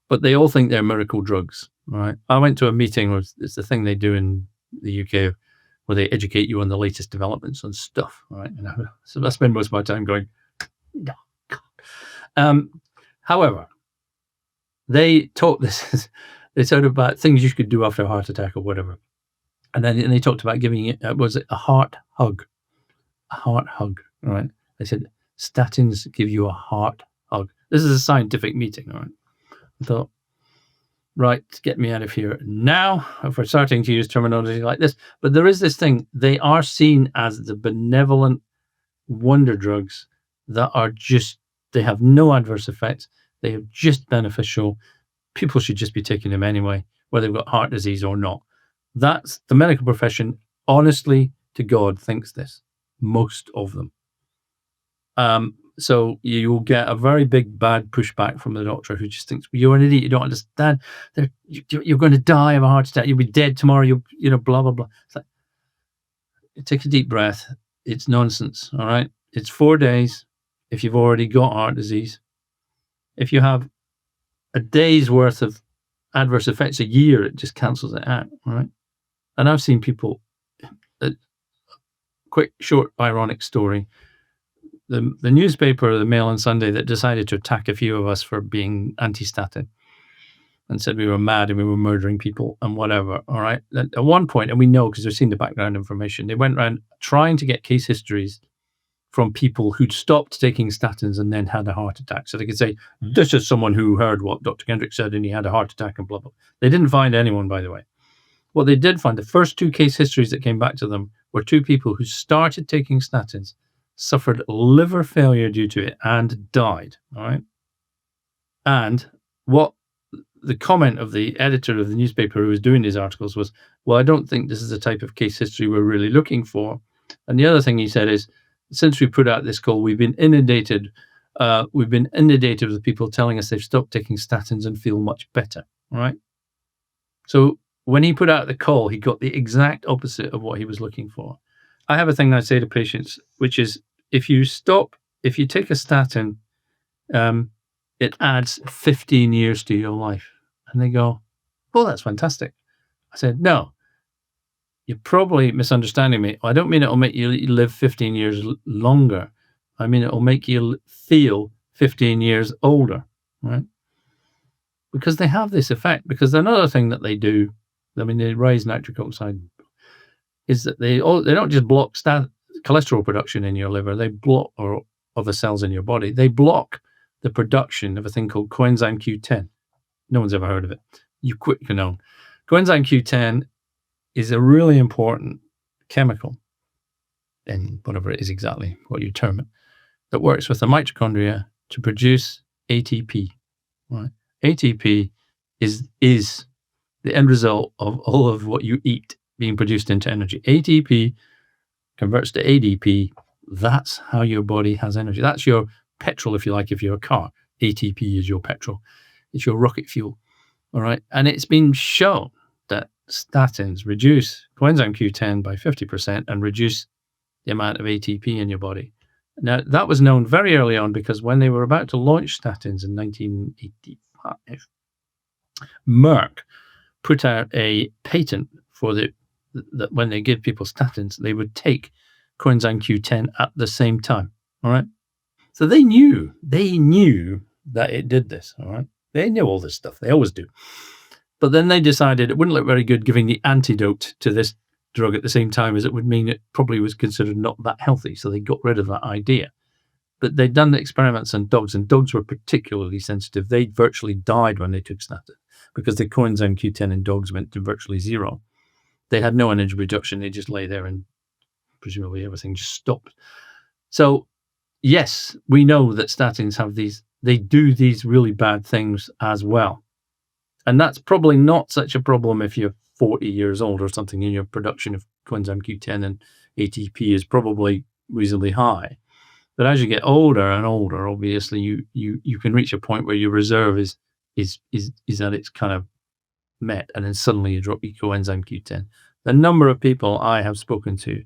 But they all think they're miracle drugs, all right? I went to a meeting, where it's the thing they do in the UK, where they educate you on the latest developments on stuff, all right? So I spend most of my time going, no, God. However, they talked about things you could do after a heart attack or whatever. And then they talked about giving it, was it a heart hug? A heart hug, all right? They said, statins give you a heart hug. This is a scientific meeting, all right? I thought, right, get me out of here now if we're starting to use terminology like this. But there is this thing, they are seen as the benevolent wonder drugs that are just, they have no adverse effects. They are just beneficial. People should just be taking them anyway, whether they've got heart disease or not. That's the medical profession, honestly to God, thinks this. Most of them. So you will get a very big bad pushback from the doctor who just thinks, well, you're an idiot, you don't understand. You're going to die of a heart attack. You'll be dead tomorrow. You know, blah, blah, blah. It's like, take a deep breath. It's nonsense, all right? It's 4 days if you've already got heart disease. If you have a day's worth of adverse effects a year, it just cancels it out, all right? And I've seen people, quick, short, ironic story. the newspaper, the Mail on Sunday, that decided to attack a few of us for being anti-statin and said we were mad and we were murdering people and whatever. All right. At one point, and we know because they've seen the background information, they went around trying to get case histories from people who'd stopped taking statins and then had a heart attack. So they could say, this is someone who heard what Dr. Kendrick said and he had a heart attack and blah, blah. They didn't find anyone, by the way. What they did find, the first 2 case histories that came back to them were 2 people who started taking statins, suffered liver failure due to it, and died. All right. And what the comment of the editor of the newspaper who was doing these articles was, well, I don't think this is the type of case history we're really looking for. And the other thing he said is, since we put out this call, we've been inundated with people telling us they've stopped taking statins and feel much better. All right. So when he put out the call, he got the exact opposite of what he was looking for. I have a thing I say to patients, which is if you take a statin, it adds 15 years to your life. And they go, well, that's fantastic. I said, no, you're probably misunderstanding me. I don't mean it'll make you live 15 years longer. I mean, it'll make you feel 15 years older, right? Because they have this effect. Because another thing that they do, I mean, they raise nitric oxide, is that they don't just block cholesterol production in your liver, they block, or other cells in your body, they block the production of a thing called coenzyme Q10. No one's ever heard of it. You quickly know. Coenzyme Q10 is a really important chemical, and whatever it is exactly, what you term it, that works with the mitochondria to produce ATP. Right? ATP is the end result of all of what you eat being produced into energy. ATP converts to ADP. That's how your body has energy. That's your petrol, if you like, if you're a car. ATP is your petrol. It's your rocket fuel. All right. And it's been shown that statins reduce coenzyme Q10 by 50% and reduce the amount of ATP in your body. Now, that was known very early on because when they were about to launch statins in 1985, Merck put out a patent for that when they give people statins, they would take coenzyme Q10 at the same time. All right. So they knew that it did this. All right. They knew all this stuff. They always do. But then they decided it wouldn't look very good giving the antidote to this drug at the same time, as it would mean it probably was considered not that healthy. So they got rid of that idea. But they'd done the experiments on dogs, and dogs were particularly sensitive. They virtually died when they took statin because the coenzyme Q10 in dogs went to virtually zero. They had no energy reduction. They just lay there and presumably everything just stopped. So yes, we know that statins have they do these really bad things as well. And that's probably not such a problem if you're 40 years old or something, and your production of coenzyme Q10 and ATP is probably reasonably high. But as you get older and older, obviously you can reach a point where your reserve is at its kind of met, and then suddenly you drop your coenzyme Q10. The number of people I have spoken to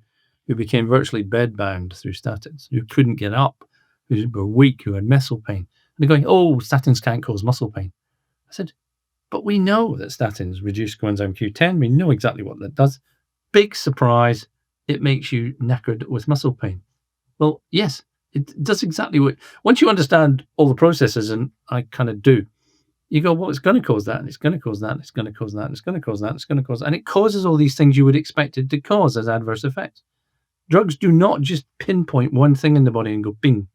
who became virtually bedbound through statins, who couldn't get up, who were weak, who had muscle pain. And they're going, oh, statins can't cause muscle pain. I said, but we know that statins reduce coenzyme Q10. We know exactly what that does. Big surprise, it makes you knackered with muscle pain. Well, yes, it does exactly what... Once you understand all the processes, and I kind of do, you go, well, it's going to cause that, and it's going to cause that, and it's going to cause that, and it's going to cause that, and it's going to cause... And it causes all these things you would expect it to cause as adverse effects. Drugs do not just pinpoint one thing in the body and go, bing.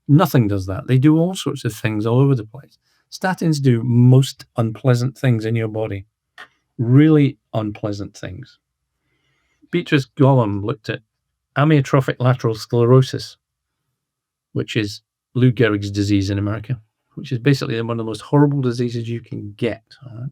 Nothing does that. They do all sorts of things all over the place. Statins do most unpleasant things in your body. Really unpleasant things. Beatrice Gollum looked at amyotrophic lateral sclerosis, which is Lou Gehrig's disease in America, which is basically one of the most horrible diseases you can get. All right?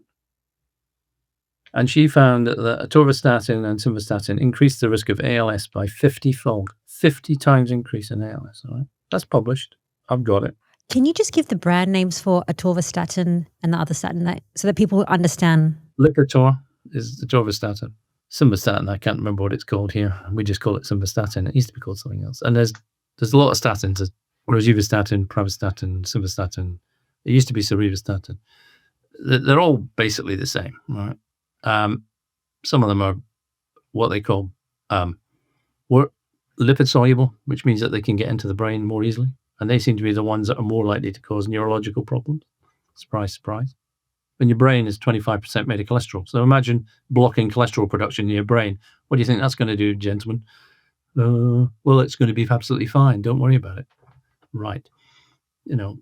And she found that atorvastatin and simvastatin increased the risk of ALS by 50-fold. 50 times increase in ALS. All right? That's published. I've got it. Can you just give the brand names for atorvastatin and the other statin so that people understand? Lipitor is atorvastatin. Simvastatin, I can't remember what it's called here. We just call it simvastatin. It used to be called something else. And there's a lot of statins. There's rosuvastatin, pravastatin, simvastatin. It used to be cerevastatin. They're all basically the same, right? Some of them are what they call lipid soluble, which means that they can get into the brain more easily. And they seem to be the ones that are more likely to cause neurological problems. Surprise, surprise. And your brain is 25% made of cholesterol. So imagine blocking cholesterol production in your brain. What do you think that's going to do, gentlemen? Well, it's going to be absolutely fine. Don't worry about it. Right. Dwayne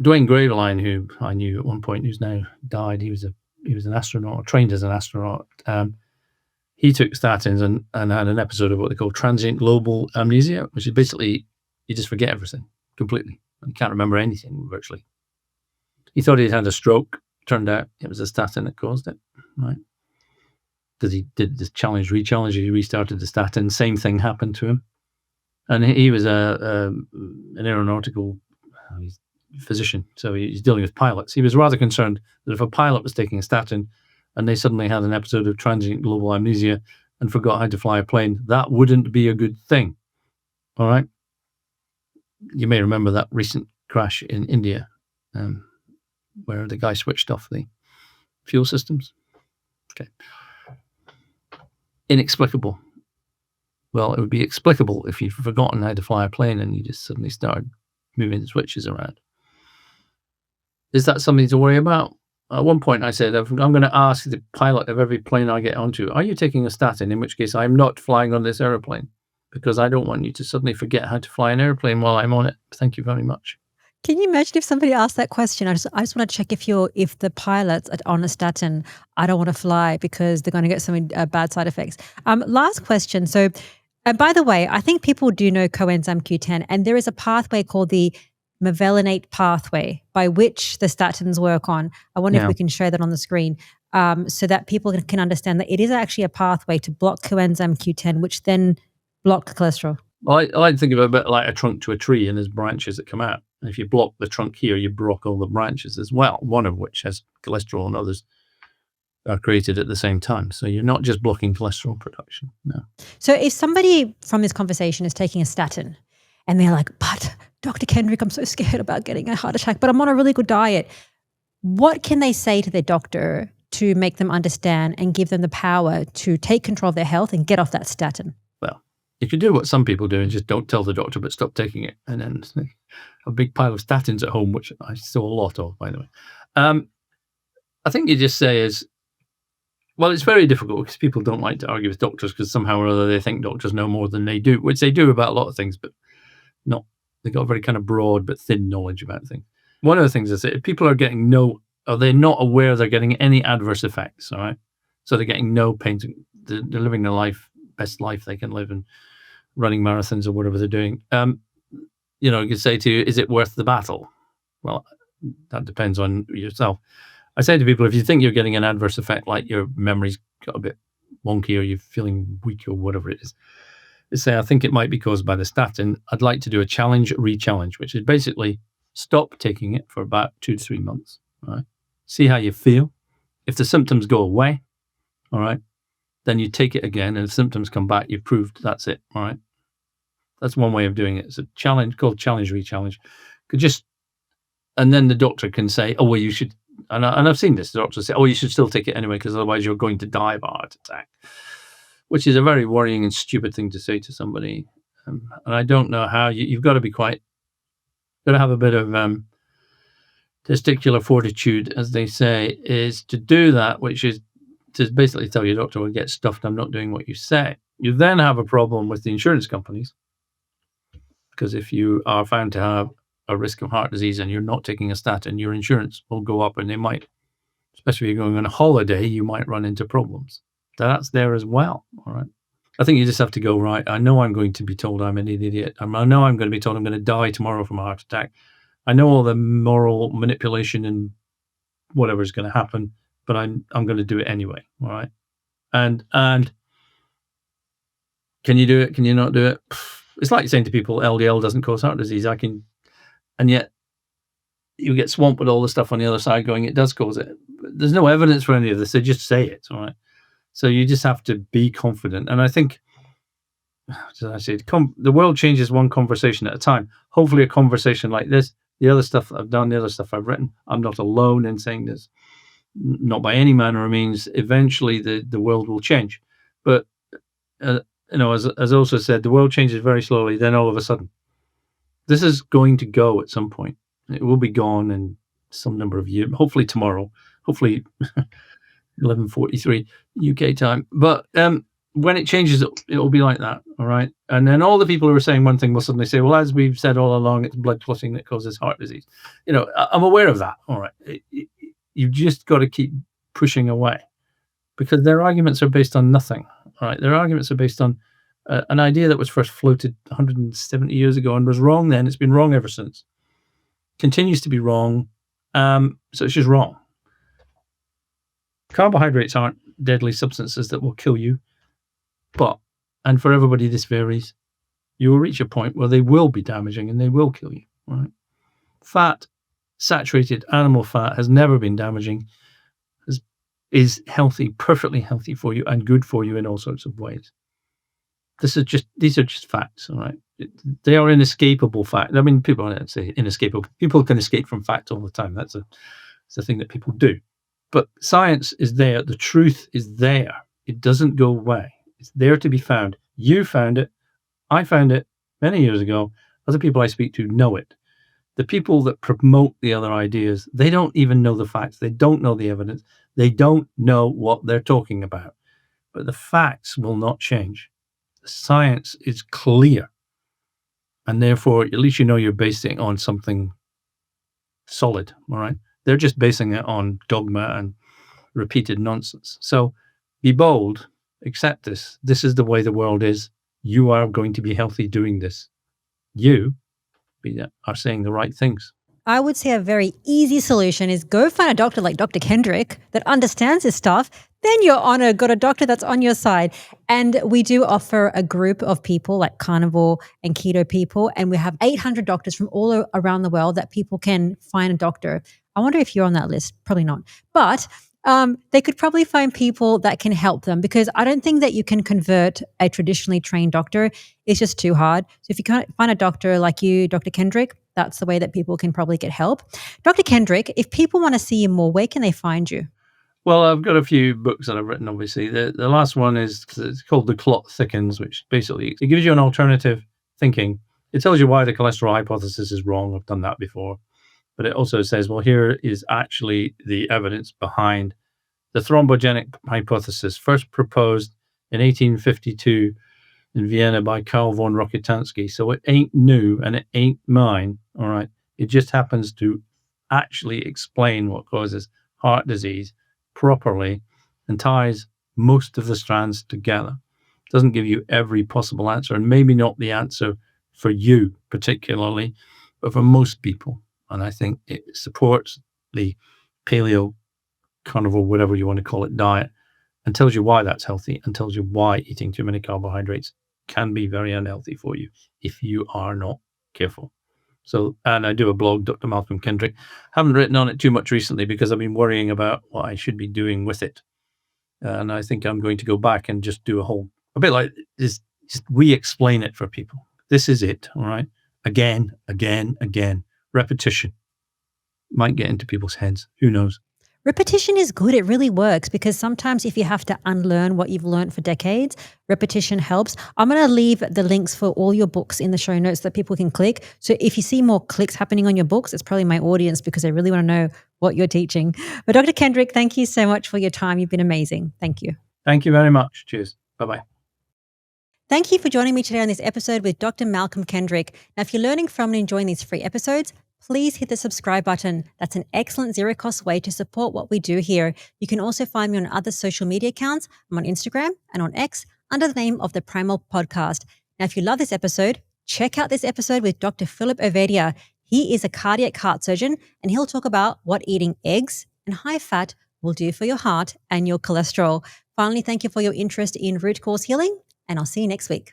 Graveline, who I knew at one point, who's now died, he was an astronaut, trained as an astronaut. He took statins and had an episode of what they call transient global amnesia, which is basically you just forget everything completely. You can't remember anything virtually. He thought he'd had a stroke. Turned out it was a statin that caused it, right? Because he did this challenge, re-challenge, he restarted the statin. Same thing happened to him. And he was an aeronautical physician, so he's dealing with pilots. He was rather concerned that if a pilot was taking a statin and they suddenly had an episode of transient global amnesia and forgot how to fly a plane, that wouldn't be a good thing, all right? You may remember that recent crash in India, where the guy switched off the fuel systems. Okay. Inexplicable. Well, it would be explicable if you'd forgotten how to fly a plane and you just suddenly started moving the switches around. Is that something to worry about? At one point I said, I'm going to ask the pilot of every plane I get onto, are you taking a statin? In which case I'm not flying on this aeroplane, because I don't want you to suddenly forget how to fly an airplane while I'm on it. Thank you very much. Can you imagine if somebody asked that question? I just want to check if the pilots are on a statin, I don't want to fly because they're going to get some bad side effects. Last question. So, by the way, I think people do know coenzyme Q10, and there is a pathway called the mevalonate pathway by which the statins work on. I wonder if we can show that on the screen so that people can understand that it is actually a pathway to block coenzyme Q10, which then block cholesterol. Well, I like to think of it a bit like a trunk to a tree, and there's branches that come out. And if you block the trunk here, you block all the branches as well, one of which has cholesterol and others are created at the same time. So you're not just blocking cholesterol production. No. So if somebody from this conversation is taking a statin and they're like, but Dr. Kendrick, I'm so scared about getting a heart attack, but I'm on a really good diet. What can they say to their doctor to make them understand and give them the power to take control of their health and get off that statin? Well, you can do what some people do and just don't tell the doctor, but stop taking it. And then a big pile of statins at home, which I saw a lot of, by the way. I think you just say is, well, it's very difficult because people don't like to argue with doctors because somehow or other they think doctors know more than they do, which they do about a lot of things, but not. They've got a very kind of broad but thin knowledge about things. One of the things is that if people are getting they're not aware they're getting any adverse effects, all right? So they're getting no pain. They're living their best life they can live and running marathons or whatever they're doing. You can say to you, is it worth the battle? Well, that depends on yourself. I say to people, if you think you're getting an adverse effect, like your memory's got a bit wonky or you're feeling weak or whatever it is, say, I think it might be caused by the statin. I'd like to do a challenge, re-challenge, which is basically stop taking it for about 2 to 3 months. All right. See how you feel. If the symptoms go away, all right, then you take it again. And if symptoms come back, you've proved that's it. All right. That's one way of doing it. It's a challenge called challenge, re-challenge. And then the doctor can say, oh, well, you should, and I've seen this, the doctor say, oh, you should still take it anyway, because otherwise you're going to die of a heart attack, which is a very worrying and stupid thing to say to somebody. And I don't know how you've got to be got to have a bit of testicular fortitude, as they say, is to do that, which is to basically tell your doctor, well, get stuffed, I'm not doing what you say. You then have a problem with the insurance companies, because if you are found to have a risk of heart disease and you're not taking a statin, your insurance will go up, and they might, especially if you're going on a holiday, you might run into problems. That's there as well, all right? I think you just have to go, right, I know I'm going to be told I'm an idiot. I know I'm going to be told I'm going to die tomorrow from a heart attack. I know all the moral manipulation and whatever is going to happen, but I'm going to do it anyway, all right? And can you do it? Can you not do it? It's like saying to people, LDL doesn't cause heart disease. And yet you get swamped with all the stuff on the other side going, it does cause it. There's no evidence for any of this. They just say it, all right? So you just have to be confident. And I think, as I said, the world changes one conversation at a time. Hopefully a conversation like this, the other stuff I've done, the other stuff I've written, I'm not alone in saying this, not by any manner of means. Eventually the world will change. But as also said, the world changes very slowly, then all of a sudden. This is going to go at some point. It will be gone in some number of years, hopefully tomorrow, hopefully 11:43 UK time. But when it changes, it'll be like that, all right? And then all the people who are saying one thing will suddenly say, well, as we've said all along, it's blood clotting that causes heart disease. I'm aware of that, all right? You've just got to keep pushing away because their arguments are based on nothing, all right? Their arguments are based on an idea that was first floated 170 years ago and was wrong then. It's been wrong ever since. Continues to be wrong. So it's just wrong. Carbohydrates aren't deadly substances that will kill you. And for everybody this varies, you will reach a point where they will be damaging and they will kill you. Right? Fat, saturated animal fat has never been damaging, is healthy, perfectly healthy for you and good for you in all sorts of ways. These are just facts, all right? They are inescapable facts. I mean, people don't say inescapable. People can escape from facts all the time. It's a thing that people do. But science is there. The truth is there. It doesn't go away. It's there to be found. You found it. I found it many years ago. Other people I speak to know it. The people that promote the other ideas, they don't even know the facts. They don't know the evidence. They don't know what they're talking about. But the facts will not change. The science is clear. And therefore, at least you're basing it on something solid, all right? They're just basing it on dogma and repeated nonsense. So be bold, accept this. This is the way the world is. You are going to be healthy doing this. You are saying the right things. I would say a very easy solution is go find a doctor like Dr. Kendrick that understands this stuff. Then you're got a doctor that's on your side. And we do offer a group of people like carnivore and keto people. And we have 800 doctors from all around the world that people can find a doctor. I wonder if you're on that list. Probably not. But they could probably find people that can help them because I don't think that you can convert a traditionally trained doctor. It's just too hard. So if you can't find a doctor like you, Dr. Kendrick, that's the way that people can probably get help. Dr. Kendrick, if people want to see you more, where can they find you? Well, I've got a few books that I've written, obviously. The last one it's called The Clot Thickens, which basically it gives you an alternative thinking. It tells you why the cholesterol hypothesis is wrong. I've done that before. But it also says, well, here is actually the evidence behind the thrombogenic hypothesis, first proposed in 1852 in Vienna by Karl von Rokitansky. So it ain't new and it ain't mine, all right? It just happens to actually explain what causes heart disease properly and ties most of the strands together. It doesn't give you every possible answer, and maybe not the answer for you particularly, but for most people. And I think it supports the paleo, carnivore, whatever you want to call it, diet, and tells you why that's healthy and tells you why eating too many carbohydrates can be very unhealthy for you if you are not careful. So, and I do a blog, Dr. Malcolm Kendrick. Haven't written on it too much recently because I've been worrying about what I should be doing with it. And I think I'm going to go back and just do a bit like this, just re-explain it for people. This is it, all right? Again. Repetition might get into people's heads. Who knows? Repetition is good. It really works because sometimes if you have to unlearn what you've learned for decades, repetition helps. I'm going to leave the links for all your books in the show notes that people can click. So if you see more clicks happening on your books, it's probably my audience because they really want to know what you're teaching. But Dr. Kendrick, thank you so much for your time. You've been amazing. Thank you. Thank you very much. Cheers. Bye-bye. Thank you for joining me today on this episode with Dr. Malcolm Kendrick. Now, if you're learning from and enjoying these free episodes, please hit the subscribe button. That's an excellent zero-cost way to support what we do here. You can also find me on other social media accounts. I'm on Instagram and on X under the name of the Primal Podcast. Now, if you love this episode, check out this episode with Dr. Philip Ovadia. He is a cardiac heart surgeon, and he'll talk about what eating eggs and high fat will do for your heart and your cholesterol. Finally, thank you for your interest in root cause healing, and I'll see you next week.